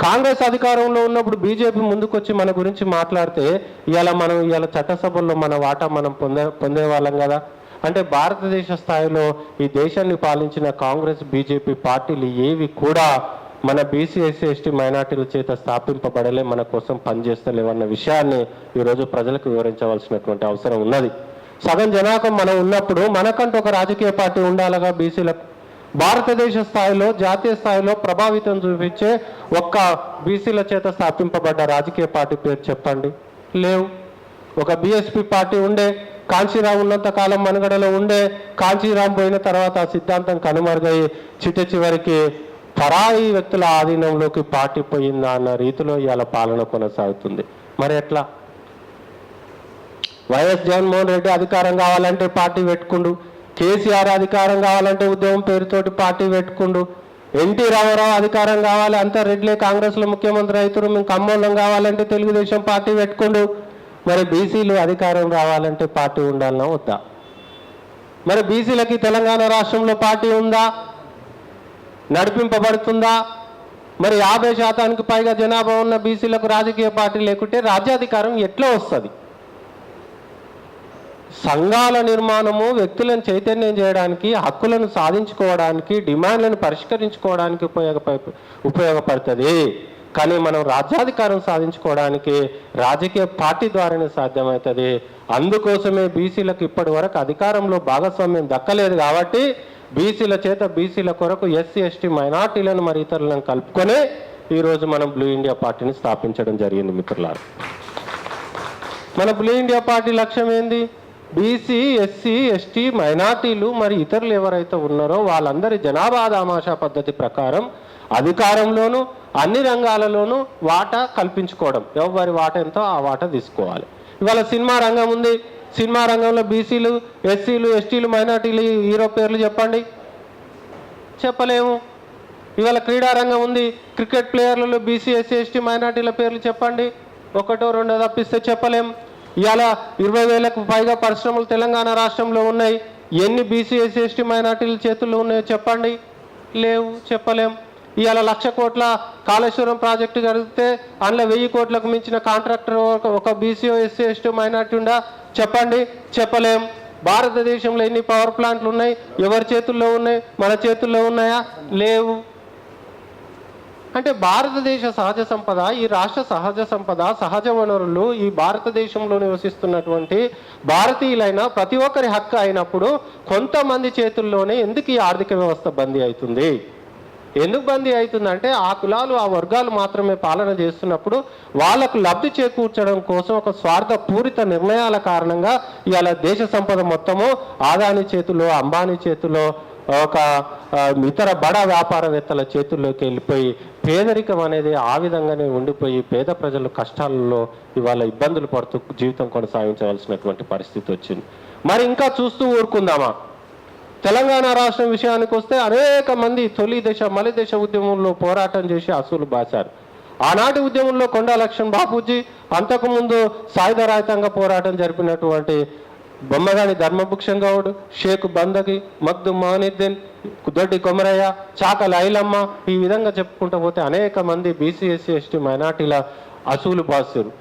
కాంగ్రెస్ అధికారంలో ఉన్నప్పుడు బీజేపీ ముందుకొచ్చి మన గురించి మాట్లాడితే ఇవాళ చట్టసభల్లో మన వాటా మనం పొందేవాళ్ళం కదా. అంటే భారతదేశ స్థాయిలో ఈ దేశాన్ని పాలించిన కాంగ్రెస్ బీజేపీ పార్టీలు ఏవి కూడా మన బీసీ ఎస్సీ ఎస్టీ మైనార్టీల చేత స్థాపింపబడలే, మన కోసం పనిచేస్తలేవన్న విషయాన్ని ఈరోజు ప్రజలకు వివరించవలసినటువంటి అవసరం ఉన్నది. సగం జనాభా మనం ఉన్నప్పుడు మనకంటూ ఒక రాజకీయ పార్టీ ఉండాలిగా. బీసీలకు భారతదేశ స్థాయిలో జాతీయ స్థాయిలో ప్రభావితం చూపించే ఒక్క బీసీల చేత స్థాపింపబడ్డ రాజకీయ పార్టీ పేరు చెప్పండి. లేవు. ఒక బీఎస్పీ పార్టీ ఉండే, కాంచీరాం ఉన్నంత కాలం మనుగడలో ఉండే, కాంచీరాం పోయిన తర్వాత ఆ సిద్ధాంతం కనుమరుగై చివరికి పరాయి వ్యక్తుల ఆధీనంలోకి పార్టీ పోయిందా అన్న రీతిలో ఇవాళ పాలన కొనసాగుతుంది. మరి ఎట్లా? వైఎస్ జగన్మోహన్ రెడ్డి అధికారం కావాలంటే పార్టీ పెట్టుకుండు, కేసీఆర్ అధికారం కావాలంటే ఉద్యమం పేరుతోటి పార్టీ పెట్టుకుండు, ఎన్టీ రామారావు అధికారం కావాలి అంతా రెడ్లే కాంగ్రెస్లో ముఖ్యమంత్రి అవుతారు, మేము ఖమ్మంలో కావాలంటే తెలుగుదేశం పార్టీ పెట్టుకుండు. మరి బీసీలు అధికారం రావాలంటే పార్టీ ఉండాలన్నా వద్దా? మరి బీసీలకి తెలంగాణ రాష్ట్రంలో పార్టీ ఉందా? నడిపింపబడుతుందా? మరి 50% పైగా జనాభా ఉన్న బీసీలకు రాజకీయ పార్టీ లేకుంటే రాజ్యాధికారం ఎట్లా వస్తుంది? సంఘాల నిర్మాణము వ్యక్తులను చైతన్యం చేయడానికి, హక్కులను సాధించుకోవడానికి, డిమాండ్లను పరిష్కరించుకోవడానికి ఉపయోగపడుతుంది. కానీ మనం రాజ్యాధికారం సాధించుకోవడానికి రాజకీయ పార్టీ ద్వారానే సాధ్యమవుతుంది. అందుకోసమే బీసీలకు ఇప్పటి వరకు అధికారంలో భాగస్వామ్యం దక్కలేదు. కాబట్టి బీసీల చేత బీసీల కొరకు ఎస్సీ ఎస్టీ మైనార్టీలను మరి ఇతరులను కలుపుకొని ఈరోజు మనం బ్లూ ఇండియా పార్టీని స్థాపించడం జరిగింది. మిత్రులారా, మన బ్లూ ఇండియా పార్టీ లక్ష్యం ఏంది? బీసీ ఎస్సీ ఎస్టీ మైనార్టీలు మరి ఇతరులు ఎవరైతే ఉన్నారో వాళ్ళందరి జనాభా దామాషా పద్ధతి ప్రకారం అధికారంలోనూ అన్ని రంగాలలోనూ వాటా కల్పించుకోవడం. ఎవరి వాటా ఎంతో ఆ వాటా తీసుకోవాలి. ఇవాళ సినిమా రంగం ఉంది. సినిమా రంగంలో బీసీలు ఎస్సీలు ఎస్టీలు మైనార్టీలు హీరో పేర్లు చెప్పండి, చెప్పలేము. ఇవాళ క్రీడారంగం ఉంది. క్రికెట్ ప్లేయర్లలో బీసీ ఎస్సీ ఎస్టీ మైనార్టీల పేర్లు చెప్పండి, ఒకటో రెండో తప్పిస్తే చెప్పలేం. ఇవాళ 20,000కు పైగా పరిశ్రమలు తెలంగాణ రాష్ట్రంలో ఉన్నాయి. ఎన్ని బీసీ ఎస్సీ ఎస్టీ మైనార్టీల చేతుల్లో ఉన్నాయో చెప్పండి, లేవు, చెప్పలేం. ఇవాళ 1,00,000 కోట్ల కాళేశ్వరం ప్రాజెక్టు జరిగితే అందులో 1,000 కోట్లకు మించిన కాంట్రాక్టర్ ఒక బీసీ ఎస్సీ ఎస్టీ మైనార్టీ ఉందా? చెప్పండి, చెప్పలేం. భారతదేశంలో ఎన్ని పవర్ ప్లాంట్లు ఉన్నాయి? ఎవరి చేతుల్లో ఉన్నాయి? మన చేతుల్లో ఉన్నాయా? లేవు. అంటే భారతదేశ సహజ సంపద, ఈ రాష్ట్ర సహజ సంపద, సహజ వనరులు ఈ భారతదేశంలో నివసిస్తున్నటువంటి భారతీయులైన ప్రతి ఒక్కరి హక్కు అయినప్పుడు కొంతమంది చేతుల్లోనే ఎందుకు ఈ ఆర్థిక వ్యవస్థ బందీ అవుతుంది? ఎందుకు బందీ అవుతుందంటే ఆ కులాలు ఆ వర్గాలు మాత్రమే పాలన చేస్తున్నప్పుడు వాళ్లకు లబ్ధి చేకూర్చడం కోసం ఒక స్వార్థపూరిత నిర్ణయాల కారణంగా ఇవాళ దేశ సంపద మొత్తము ఆదాని చేతుల్లో, అంబానీ చేతుల్లో, ఒక ఇతర బడా వ్యాపారవేత్తల చేతుల్లోకి వెళ్ళిపోయి పేదరికం అనేది ఆ విధంగానే ఉండిపోయి పేద ప్రజలు కష్టాలలో ఇవాళ ఇబ్బందులు పడుతూ జీవితం కొనసాగించవలసినటువంటి పరిస్థితి వచ్చింది. మరి ఇంకా చూస్తూ ఊరుకుందామా? తెలంగాణ రాష్ట్రం విషయానికి వస్తే అనేక మంది తొలి దశ మలి దశ ఉద్యమంలో పోరాటం చేసి అసూలు బాశారు. ఆనాటి ఉద్యమంలో కొండా లక్ష్మణ్ బాపూజీ, అంతకుముందు సాయుధ రాయితంగా పోరాటం జరిపినటువంటి బొమ్మగాని ధర్మభూషణ్ గౌడ్, షేక్ బందగి, మగ్దు మోహినుద్దీన్, దొడ్డి కొమరయ్య, చాకల ఐలమ్మ, ఈ విధంగా చెప్పుకుంటూ పోతే అనేక మంది బీసీ ఎస్సీ ఎస్టీ మైనార్టీల అసూలు బాసారు,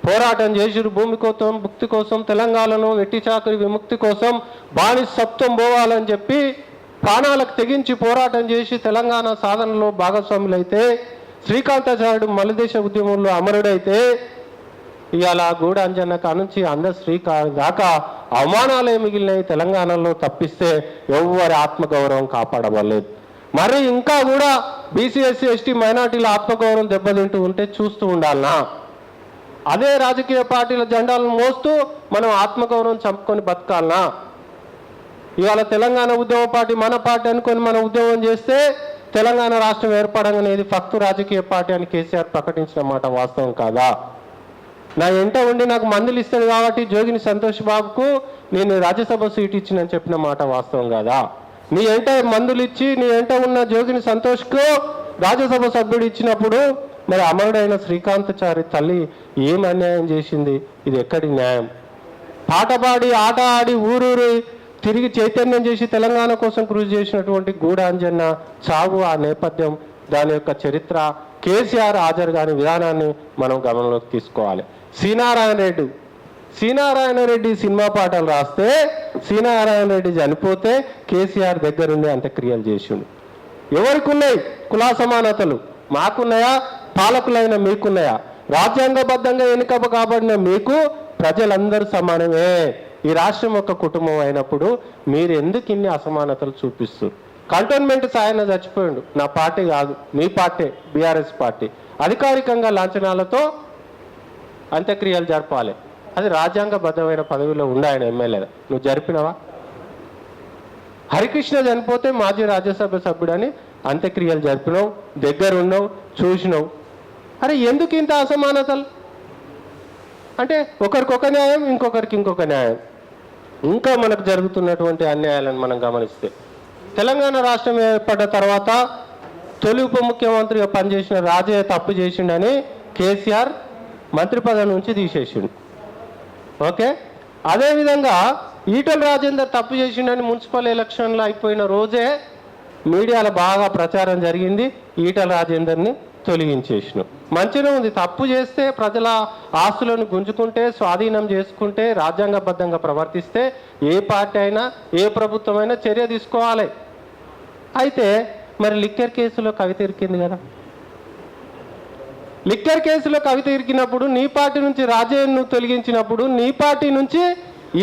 పోరాటం చేసిరు. భూమి కోసం, ముక్తి కోసం, తెలంగాణలో వెట్టి చాకరి విముక్తి కోసం బానిసత్వం పోవాలని చెప్పి ప్రాణాలకు తెగించి పోరాటం చేసి తెలంగాణ సాధనలో భాగస్వాములైతే, శ్రీకాంతాచార్యుడు మలిదేశ ఉద్యమంలో అమరుడైతే, ఇవాళ గూడ అంజన్న కానుంచి అందశ్రీ దాకా అవమానాలే మిగిలినాయి తెలంగాణలో తప్పిస్తే ఎవరి ఆత్మగౌరవం కాపాడవలేదు. మరి ఇంకా కూడా బీసీ ఎస్సీ ఎస్టీ మైనార్టీల ఆత్మగౌరవం దెబ్బతింటూ ఉంటే చూస్తూ ఉండాలనా? అదే రాజకీయ పార్టీల జెండాలను మోస్తూ మనం ఆత్మగౌరవం చంపుకొని బతకాలనా? ఇవాళ తెలంగాణ ఉద్యమ పార్టీ మన పార్టీ అనుకొని మనం ఉద్యమం చేస్తే తెలంగాణ రాష్ట్రం ఏర్పడనేది ఫక్తు రాజకీయ పార్టీ అని కేసీఆర్ ప్రకటించిన మాట వాస్తవం కాదా? నా ఎంట ఉండి నాకు మందులు ఇస్తాడు కాబట్టి జోగిని సంతోష్ బాబుకు నేను రాజ్యసభ సీట్ ఇచ్చినని చెప్పిన మాట వాస్తవం కాదా? నీ ఎంట మందులు ఇచ్చి నీ ఎంట ఉన్న జోగిని సంతోష్కు రాజ్యసభ సభ్యుడు ఇచ్చినప్పుడు మరి అమరుడైన శ్రీకాంతచారి తల్లి ఏం అన్యాయం చేసింది? ఇది ఎక్కడి న్యాయం? పాట పాడి ఆట ఆడి ఊరూరి తిరిగి చైతన్యం చేసి తెలంగాణ కోసం కృషి చేసినటువంటి గూడాంజన్న చావు, ఆ నేపథ్యం, దాని యొక్క చరిత్ర, కేసీఆర్ హాజరు కాని విధానాన్ని మనం గమనంలోకి తీసుకోవాలి. శ్రీనారాయణ రెడ్డి సినిమా పాటలు రాస్తే శ్రీనారాయణ రెడ్డి చనిపోతే కేసీఆర్ దగ్గరుండి అంత్యక్రియలు చేసిండు. ఎవరికి ఉన్నాయి కుల సమానతలు? మాకున్నాయా? పాలకులైన మీకున్నాయా? రాజ్యాంగబద్ధంగా ఎన్నిక కాబడిన మీకు ప్రజలందరూ సమానమే. ఈ రాష్ట్రం ఒక కుటుంబం అయినప్పుడు మీరు ఎందుకు ఇన్ని అసమానతలు చూపిస్తారు? కంటోన్మెంట్ సాయన చచ్చిపోయిండు, నా పార్టీ కాదు, మీ పార్టీ, బీఆర్ఎస్ పార్టీ. అధికారికంగా లాంఛనాలతో అంత్యక్రియలు జరపాలి. అది రాజ్యాంగబద్ధమైన పదవిలో ఉండి ఆయన ఎమ్మెల్యే, నువ్వు జరిపినవా? హరికృష్ణ చనిపోతే మాజీ రాజ్యసభ సభ్యుడని అంత్యక్రియలు జరిపినావు, దగ్గరున్నావు, చూసినావు. అరే ఎందుకు ఇంత అసమానతలు? అంటే ఒకరికొక న్యాయం, ఇంకొకరికి ఇంకొక న్యాయం. ఇంకా మనకు జరుగుతున్నటువంటి అన్యాయాలను మనం గమనిస్తే, తెలంగాణ రాష్ట్రం ఏర్పడ్డ తర్వాత తొలి ఉప ముఖ్యమంత్రిగా పనిచేసిన రాజయ్య తప్పు చేసిండని కేసీఆర్ మంత్రి పదవి నుంచి తీసేసిండు. ఓకే, అదేవిధంగా ఈటల రాజేందర్ తప్పు చేసిండని మున్సిపల్ ఎలక్షన్లో అయిపోయిన రోజే మీడియాలో బాగా ప్రచారం జరిగింది, ఈటల రాజేందర్ని తొలగించేసిన. మంచిగా ఉంది, తప్పు చేస్తే ప్రజల ఆస్తులను గుంజుకుంటే, స్వాధీనం చేసుకుంటే, రాజ్యాంగబద్ధంగా ప్రవర్తిస్తే ఏ పార్టీ అయినా ఏ ప్రభుత్వం అయినా చర్య తీసుకోవాలి. అయితే మరి లిక్కర్ కేసులో కవిత ఇరికింది కదా. లిక్కర్ కేసులో కవిత ఇరికినప్పుడు నీ పార్టీ నుంచి రాజయ్యను తొలగించినప్పుడు నీ పార్టీ నుంచి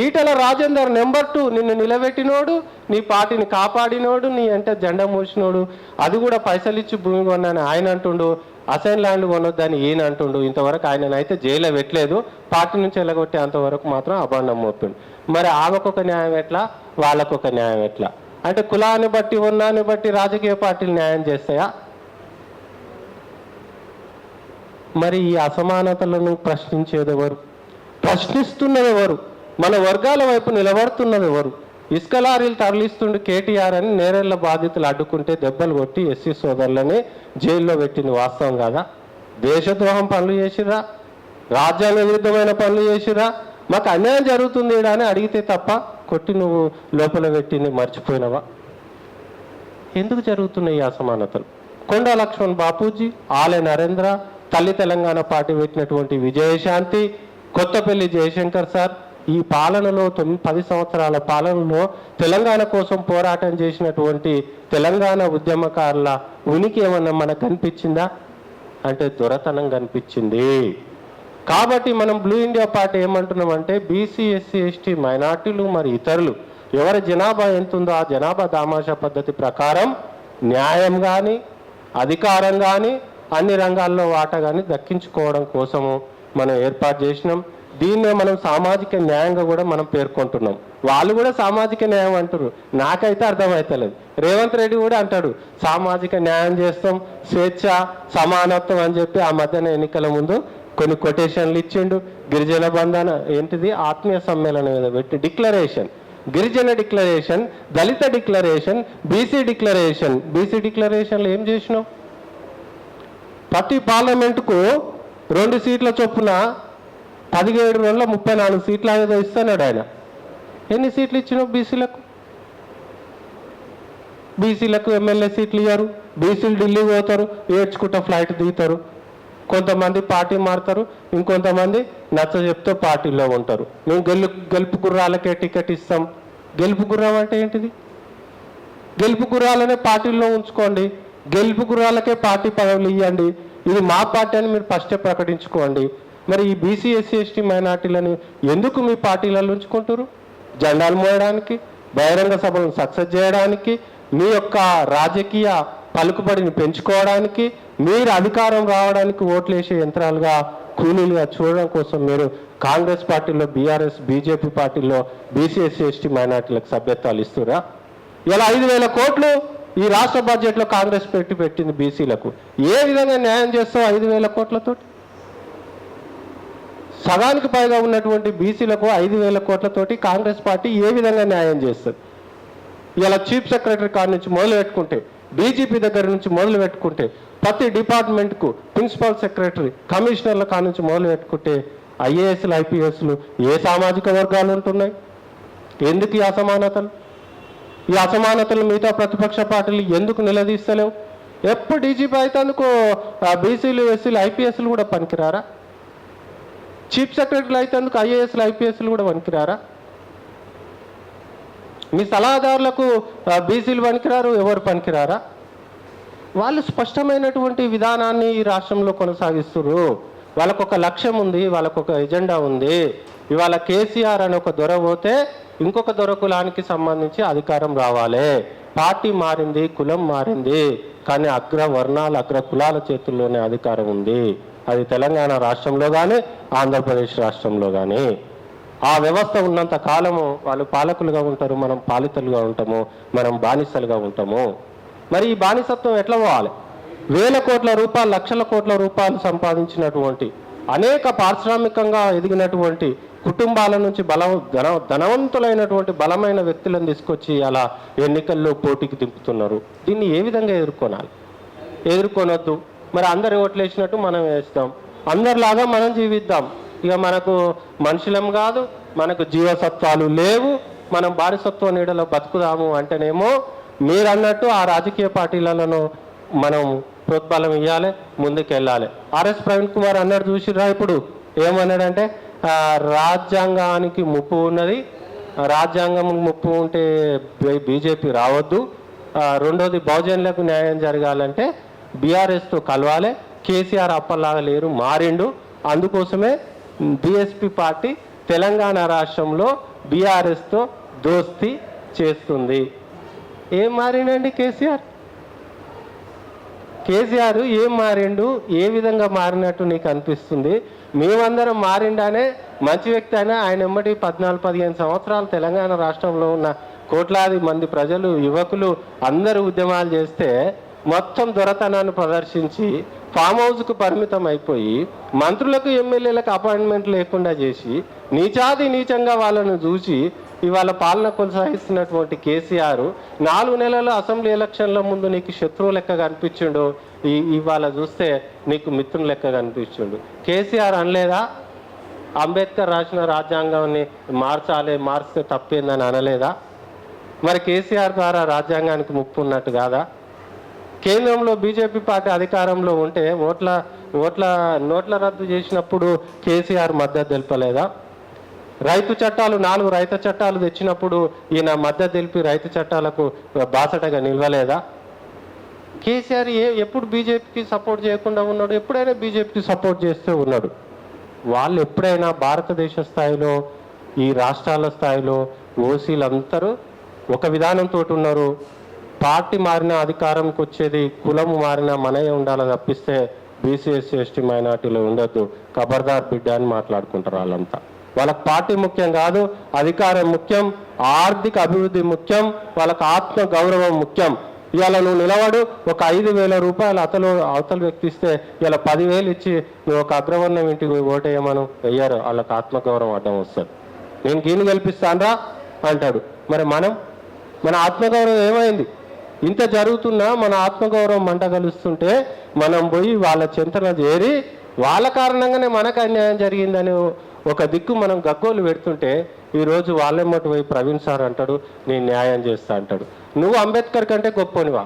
ఈటల రాజేందర్ నెంబర్ 2 నిన్ను నిలబెట్టినోడు, నీ పార్టీని కాపాడినోడు, నీ అంటే జెండా మోసినోడు, అది కూడా పైసలు ఇచ్చి భూమి కొన్నాను ఆయన అంటుండు, అసైన్ ల్యాండ్ కొనొద్దని ఈయన అంటుండు. ఇంతవరకు ఆయననైతే జైల్లో పెట్టలేదు, పార్టీ నుంచి వెళ్ళగొట్టే అంతవరకు మాత్రం అభాండం మోపిండు. మరి ఆమెకొక న్యాయం ఎట్లా, వాళ్ళకొక న్యాయం ఎట్లా? అంటే కులాన్ని బట్టి ఉన్నాన్ని బట్టి రాజకీయ పార్టీలు న్యాయం చేస్తాయా? మరి ఈ అసమానతలను ప్రశ్నించేది ఎవరు? ప్రశ్నిస్తున్నది ఎవరు? మన వర్గాల వైపు నిలబడుతున్నది ఎవరు? ఇసుక లారీలు తరలిస్తుండే కేటీఆర్ అని నేరేళ్ల బాధితులు అడ్డుకుంటే దెబ్బలు కొట్టి ఎస్సీ సోదరులని జైల్లో పెట్టింది వాస్తవం కాదా? దేశద్రోహం పనులు చేసిరా, రాజ్యాంగ విరుద్ధమైన పనులు చేసిరా, మాకు అన్యాయం జరుగుతుంది అని అడిగితే తప్ప కొట్టి నువ్వు లోపల పెట్టింది మర్చిపోయినవా? ఎందుకు జరుగుతున్నాయి ఈ అసమానతలు? కొండా లక్ష్మణ్ బాపూజీ, ఆలే నరేంద్ర, తల్లి తెలంగాణ పార్టీ పెట్టినటువంటి విజయశాంతి, కొత్తపల్లి జయశంకర్ సార్, ఈ పాలనలో 10 సంవత్సరాల పాలనలో తెలంగాణ కోసం పోరాటం చేసినటువంటి తెలంగాణ ఉద్యమకారుల ఉనికి ఏమన్నా మనకు కనిపించిందా? అంటే దొరతనం కనిపించింది. కాబట్టి మనం బ్లూ ఇండియా పార్టీ ఏమంటున్నామంటే బీసీ ఎస్సీ ఎస్టీ మైనార్టీలు మరి ఇతరులు ఎవరి జనాభా ఎంత ఉందో ఆ జనాభా దామాషా పద్ధతి ప్రకారం న్యాయం కానీ అధికారం కానీ అన్ని రంగాల్లో వాటా కానీ దక్కించుకోవడం కోసము మనం ఏర్పాటు చేసినాం. దీన్నే మనం సామాజిక న్యాయంగా కూడా మనం పేర్కొంటున్నాం. వాళ్ళు కూడా సామాజిక న్యాయం అంటారు, నాకైతే అర్థమవుతలేదు. రేవంత్ రెడ్డి కూడా అంటాడు సామాజిక న్యాయం చేస్తాం, స్వేచ్ఛ, సమానత్వం అని చెప్పి ఆ మధ్యన ఎన్నికల ముందు కొన్ని కొటేషన్లు ఇచ్చిండు. గిరిజన బంధన ఏంటిది, ఆత్మీయ సమ్మేళనం మీద పెట్టి డిక్లరేషన్, గిరిజన డిక్లరేషన్, దళిత డిక్లరేషన్, బీసీ డిక్లరేషన్. బీసీ డిక్లరేషన్లు ఏం చేసినావు? ప్రతి పార్లమెంటుకు 2 సీట్ల చొప్పున 1734 సీట్లు ఏదో ఇస్తున్నాడు ఆయన. ఎన్ని సీట్లు ఇచ్చినావు బీసీలకు? బీసీలకు ఎమ్మెల్యే సీట్లు ఇయ్యారు. బీసీలు ఢిల్లీ పోతారు, ఏడ్చుకుంటా ఫ్లైట్ దిగుతారు. కొంతమంది పార్టీ మారుతారు, ఇంకొంతమంది నచ్చ చెప్తే పార్టీలో ఉంటారు. మేము గెలుపు గుర్రాలకే టికెట్ ఇస్తాం. గెలుపు గుర్రం అంటే ఏంటిది? గెలుపు గుర్రాలనే పార్టీల్లో ఉంచుకోండి, గెలుపు గుర్రాలకే పార్టీ పదవులు ఇవ్వండి, ఇది మా పార్టీ అని మీరు ఫస్టే ప్రకటించుకోండి. మరి ఈ బీసీ ఎస్సీ ఎస్టీ మైనార్టీలను ఎందుకు మీ పార్టీలలో ఉంచుకుంటారు? జెండాలు మోయడానికి, బహిరంగ సభలను సక్సెస్ చేయడానికి, మీ యొక్క రాజకీయ పలుకుబడిని పెంచుకోవడానికి, మీరు అధికారం రావడానికి ఓట్లేసే యంత్రాలుగా, కూలీలుగా చూడడం కోసం మీరు కాంగ్రెస్ పార్టీలో, బీఆర్ఎస్, బీజేపీ పార్టీలో బీసీ, ఎస్సీ, ఎస్టీ మైనార్టీలకు సభ్యత్వాలు ఇస్తురా? ఇలా 5,000 కోట్లు ఈ రాష్ట్ర బడ్జెట్లో కాంగ్రెస్ పెట్టింది బీసీలకు. ఏ విధంగా న్యాయం చేస్తావు 5,000 కోట్లతో? సగానికి పైగా ఉన్నటువంటి బీసీలకు 5,000 కోట్లతోటి కాంగ్రెస్ పార్టీ ఏ విధంగా న్యాయం చేస్తుంది? ఇలా చీఫ్ సెక్రటరీ కాడ నుంచి మొదలు పెట్టుకుంటే, డీజీపీ దగ్గర నుంచి మొదలు పెట్టుకుంటే, ప్రతి డిపార్ట్మెంట్కు ప్రిన్సిపల్ సెక్రటరీ, కమిషనర్ల కాడ నుంచి మొదలు పెట్టుకుంటే ఐఏఎస్లు, ఐపీఎస్లు ఏ సామాజిక వర్గాలు ఉంటున్నాయి? ఎందుకు ఈ అసమానతలు? ఈ అసమానతలు మిగతా ప్రతిపక్ష పార్టీలు ఎందుకు నిలదీస్తలేవు? ఎప్పుడు డీజీపీ అయితే అందుకు బీసీలు, ఎస్సీలు, ఐపీఎస్లు కూడా పనికిరారా? చీఫ్ సెక్రటరీలు అయితే అందుకు ఐఏఎస్లు, ఐపీఎస్లు కూడా పనికిరారా? మీ సలహాదారులకు బీసీలు పనికిరారు, ఎవరు పనికిరారా? వాళ్ళు స్పష్టమైనటువంటి విధానాన్ని ఈ రాష్ట్రంలో కొనసాగిస్తున్నారు. వాళ్ళకు ఒక లక్ష్యం ఉంది, వాళ్ళకు ఒక ఎజెండా ఉంది. ఇవాళ కేసీఆర్ అని ఒక దొర పోతే ఇంకొక దొర కులానికి సంబంధించి అధికారం రావాలి. పార్టీ మారింది, కులం మారింది, కానీ అగ్రవర్ణాలు, అగ్ర కులాల చేతుల్లోనే అధికారం ఉంది. అది తెలంగాణ రాష్ట్రంలో కానీ, ఆంధ్రప్రదేశ్ రాష్ట్రంలో కానీ. ఆ వ్యవస్థ ఉన్నంత కాలము వాళ్ళు పాలకులుగా ఉంటారు, మనం పాలితులుగా ఉంటాము, మనం బానిసలుగా ఉంటాము. మరి ఈ బానిసత్వం ఎట్లా పోవాలి? 1,000 కోట్ల రూపాయలు, లక్షల కోట్ల రూపాయలు సంపాదించినటువంటి, అనేక పారిశ్రామికంగా ఎదిగినటువంటి కుటుంబాల నుంచి ధనవంతులైనటువంటి బలమైన వ్యక్తులను తీసుకొచ్చి అలా ఎన్నికల్లో పోటీకి దింపుతున్నారు. దీన్ని ఏ విధంగా ఎదుర్కొనాలి? ఎదుర్కొనొద్దు. మరి అందరు ఓట్లు వేసినట్టు మనం వేస్తాం, అందరిలాగా మనం జీవిద్దాం. ఇక మనకు మనుషులం కాదు, మనకు జీవసత్వాలు లేవు, మనం బానిసత్వ నీడలో బతుకుదాము అంటేనేమో మీరు అన్నట్టు ఆ రాజకీయ పార్టీలను మనం ప్రోత్బలం ఇవ్వాలి, ముందుకెళ్ళాలి. ఆర్ఎస్ ప్రవీణ్ కుమార్ అన్నాడు, చూసిరా ఇప్పుడు ఏమన్నాడంటే, రాజ్యాంగానికి ముప్పు ఉన్నది, రాజ్యాంగం ముప్పు ఉంటే బీజేపీ రావద్దు, రెండోది బహుజనులకు న్యాయం జరగాలంటే బీఆర్ఎస్తో కలవాలి, కేసీఆర్ అప్పలాగా లేరు, మారిండు, అందుకోసమే బీఎస్పీ పార్టీ తెలంగాణ రాష్ట్రంలో బీఆర్ఎస్తో దోస్తీ చేస్తుంది. ఏం మారిండండి కేసీఆర్? కేసీఆర్ ఏం మారిండు? ఏ విధంగా మారినట్టు నీకు అనిపిస్తుంది? మేమందరం మారిండానే, మంచి వ్యక్తి అయినా ఆయన ఎమ్మటి 14-15 సంవత్సరాలు తెలంగాణ రాష్ట్రంలో ఉన్న కోట్లాది మంది ప్రజలు, యువకులు అందరూ ఉద్యమాలు చేస్తే మొత్తం దొరతనాన్ని ప్రదర్శించి ఫామ్ హౌస్కు పరిమితం అయిపోయి మంత్రులకు, ఎమ్మెల్యేలకు అపాయింట్మెంట్ లేకుండా చేసి నీచాది నీచంగా వాళ్ళను చూసి ఇవాళ పాలన కొనసాగిస్తున్నటువంటి కేసీఆర్ 4 నెలలు అసెంబ్లీ ఎలక్షన్ల ముందు నీకు శత్రువు లెక్క కనిపించిండు, ఇవాళ చూస్తే నీకు మిత్రుని లెక్క కనిపించిండు. కేసీఆర్ అనలేదా అంబేద్కర్ రాసిన రాజ్యాంగాన్ని మార్చాలి, మార్చితే తప్పేందని అనలేదా? మరి కేసీఆర్ ద్వారా రాజ్యాంగానికి ముప్పు ఉన్నట్టు కాదా? కేంద్రంలో బీజేపీ పార్టీ అధికారంలో ఉంటే నోట్ల రద్దు చేసినప్పుడు కేసీఆర్ మద్దతు తెలపలేదా? రైతు చట్టాలు 4 రైతు చట్టాలు తెచ్చినప్పుడు ఈయన మద్దతు తెలిపి రైతు చట్టాలకు బాసటగా నిలవలేదా? కేసీఆర్ ఎప్పుడు బీజేపీకి సపోర్ట్ చేయకుండా ఉన్నాడు? ఎప్పుడైనా బీజేపీకి సపోర్ట్ చేస్తూ ఉన్నాడు. వాళ్ళు ఎప్పుడైనా భారతదేశ స్థాయిలో, ఈ రాష్ట్రాల స్థాయిలో ఓసీలందరూ ఒక విధానంతో ఉన్నారు. పార్టీ మారిన అధికారంకి వచ్చేది, కులము మారిన మనయే ఉండాలి తప్పిస్తే బీసీ, ఎస్సీ, ఎస్టీ మైనార్టీలో ఉండొద్దు, ఖబర్దార్ బిడ్డ అని మాట్లాడుకుంటారు వాళ్ళంతా. వాళ్ళకి పార్టీ ముఖ్యం కాదు, అధికారం ముఖ్యం, ఆర్థిక అభివృద్ధి ముఖ్యం, వాళ్ళకి ఆత్మ గౌరవం ముఖ్యం. ఇవాళ నువ్వు నిలబడు, ఒక 5,000 రూపాయలు అవతల వ్యక్తి ఇస్తే ఇలా 10,000 ఇచ్చి నువ్వు ఒక అగ్రవర్ణం ఇంటికి ఓటేయమను, వెయ్యారు, వాళ్ళకి ఆత్మగౌరవం అడ్డం వస్తుంది. నేను గీని గెలిపిస్తానరా అంటాడు. మరి మన ఆత్మగౌరవం ఏమైంది? ఇంత జరుగుతున్నా మన ఆత్మగౌరవం మంట కలుస్తుంటే మనం పోయి వాళ్ళ చింతన చేరి వాళ్ళ కారణంగానే మనకు అన్యాయం జరిగిందని ఒక దిక్కు మనం గగ్గోలు పెడుతుంటే ఈరోజు వాళ్ళెమ్మటి పోయి ప్రవీణ్ సార్ అంటాడు, నేను న్యాయం చేస్తా అంటాడు. నువ్వు అంబేద్కర్ కంటే గొప్పనివా?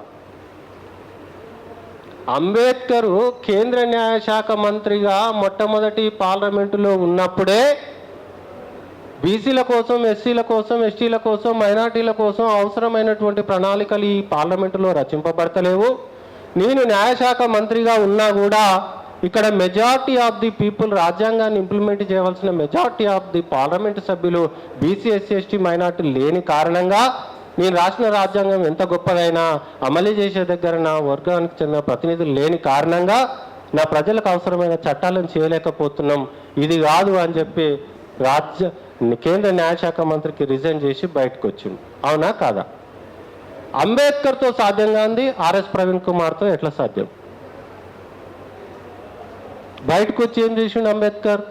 అంబేద్కర్ కేంద్ర న్యాయశాఖ మంత్రిగా మొట్టమొదటి పార్లమెంటులో ఉన్నప్పుడే బీసీల కోసం, ఎస్సీల కోసం, ఎస్టీల కోసం, మైనార్టీల కోసం అవసరమైనటువంటి ప్రణాళికలు ఈ పార్లమెంటులో రచింపబడతలేవు. నేను న్యాయశాఖ మంత్రిగా ఉన్నా కూడా ఇక్కడ మెజార్టీ ఆఫ్ ది పీపుల్, రాజ్యాంగాన్ని ఇంప్లిమెంట్ చేయవలసిన మెజార్టీ ఆఫ్ ది పార్లమెంటు సభ్యులు బీసీ, ఎస్సీ, ఎస్టీ, మైనార్టీ లేని కారణంగా నేను రాసిన రాజ్యాంగం ఎంత గొప్పదైనా అమలు చేసే దగ్గర నా వర్గానికి చెందిన ప్రతినిధులు లేని కారణంగా నా ప్రజలకు అవసరమైన చట్టాలను చేయలేకపోతున్నాం, ఇది కాదు అని చెప్పి కేంద్ర న్యాయశాఖ మంత్రికి రిజైన్ చేసి బయటకు వచ్చింది. అవునా కాదా? అంబేద్కర్తో సాధ్యం కాంది ఆర్ఎస్ ప్రవీణ్ కుమార్తో ఎట్లా సాధ్యం? బయటకు వచ్చి ఏం చేసిండు అంబేద్కర్?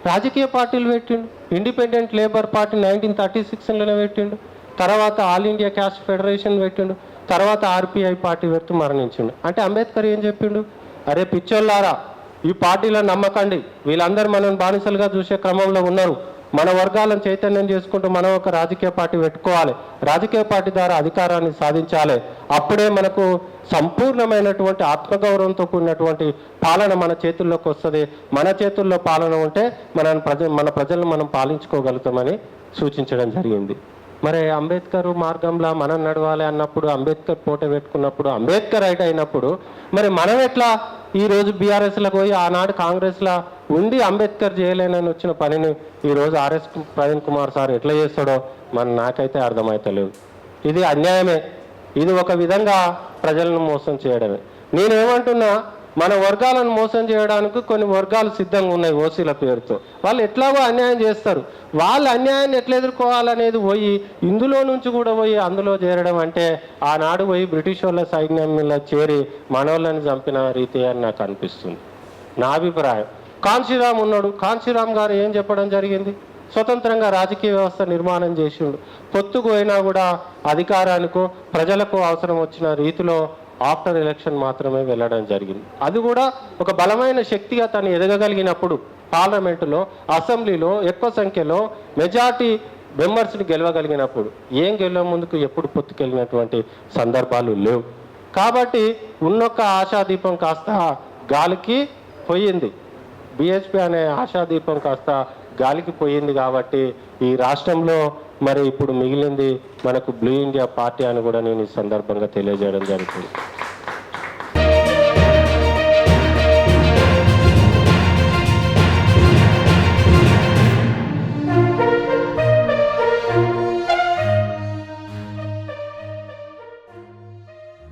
రాజకీయ పార్టీలు పెట్టిండు. ఇండిపెండెంట్ లేబర్ పార్టీ 1936లోనే పెట్టిండు. తర్వాత ఆల్ ఇండియా క్యాస్ట్ ఫెడరేషన్ పెట్టిండు. తర్వాత ఆర్పిఐ పార్టీ పెడుతూ మరణించిండు. అంటే అంబేద్కర్ ఏం చెప్పిండు? అరే పిచ్చోళ్ళారా, ఈ పార్టీలో నమ్మకండి, వీళ్ళందరూ మనల్ని బానిసలుగా చూసే క్రమంలో ఉన్నారు, మన వర్గాలను చైతన్యం చేసుకుంటూ మనం ఒక రాజకీయ పార్టీ పెట్టుకోవాలి, రాజకీయ పార్టీ ద్వారా అధికారాన్ని సాధించాలి, అప్పుడే మనకు సంపూర్ణమైనటువంటి ఆత్మగౌరవంతో కూడినటువంటి పాలన మన చేతుల్లోకి వస్తుంది, మన చేతుల్లో పాలన ఉంటే మన ప్రజలను మనం పాలించుకోగలుగుతామని సూచించడం జరిగింది. మరి అంబేద్కర్ మార్గంలో మనం నడవాలి అన్నప్పుడు, అంబేద్కర్ పోటీ పెట్టుకున్నప్పుడు, అంబేద్కర్ రైట్ అయినప్పుడు మరి మనం ఎట్లా ఈరోజు బీఆర్ఎస్లకు పోయి ఆనాడు కాంగ్రెస్లో ఉండి అంబేద్కర్ చేయలేనని వచ్చిన పనిని ఈరోజు ఆర్ఎస్ ప్రవీణ్ కుమార్ సార్ ఎట్లా చేస్తాడో నాకైతే అర్థమవుతలేదు. ఇది అన్యాయమే. ఇది ఒక విధంగా ప్రజలను మోసం చేయడమే. నేనేమంటున్నా, మన వర్గాలను మోసం చేయడానికి కొన్ని వర్గాలు సిద్ధంగా ఉన్నాయి ఓసీల పేరుతో. వాళ్ళు ఎట్లాగో అన్యాయం చేస్తారు. వాళ్ళ అన్యాయాన్ని ఎట్లా ఎదుర్కోవాలనేది పోయి ఇందులో నుంచి కూడా పోయి అందులో చేరడం అంటే ఆనాడు పోయి బ్రిటిష్ వాళ్ళ సైన్యంలో చేరి మనోళ్ళని చంపిన రీతి అని నాకు అనిపిస్తుంది. నా అభిప్రాయం. కాన్షీరామ్ ఉన్నాడు. కాన్షీరామ్ గారు ఏం చెప్పడం జరిగింది? స్వతంత్రంగా రాజకీయ వ్యవస్థ నిర్మాణం చేసిండు. పొత్తుకు అయినా కూడా అధికారానికో ప్రజలకు అవసరం వచ్చిన రీతిలో ఆఫ్టర్ ఎలక్షన్ మాత్రమే వెళ్ళడం జరిగింది. అది కూడా ఒక బలమైన శక్తిగా తను ఎదగగలిగినప్పుడు, పార్లమెంటులో అసెంబ్లీలో ఎక్కువ సంఖ్యలో మెజార్టీ మెంబర్స్ని గెలవగలిగినప్పుడు. ఏం గెలవ ముందుకు ఎప్పుడు పొత్తుకెళ్ళినటువంటి సందర్భాలు లేవు. కాబట్టి ఉన్నొక్క ఆశాదీపం కాస్త గాలికి పోయింది. బిఎస్పీ అనే ఆశాదీపం కాస్త గాలికి పోయింది. కాబట్టి ఈ రాష్ట్రంలో మరి ఇప్పుడు మిగిలింది మనకు బ్లూ ఇండియా పార్టీ అని కూడా నేను ఈ సందర్భంగా తెలియజేయడం జరుగుతుంది.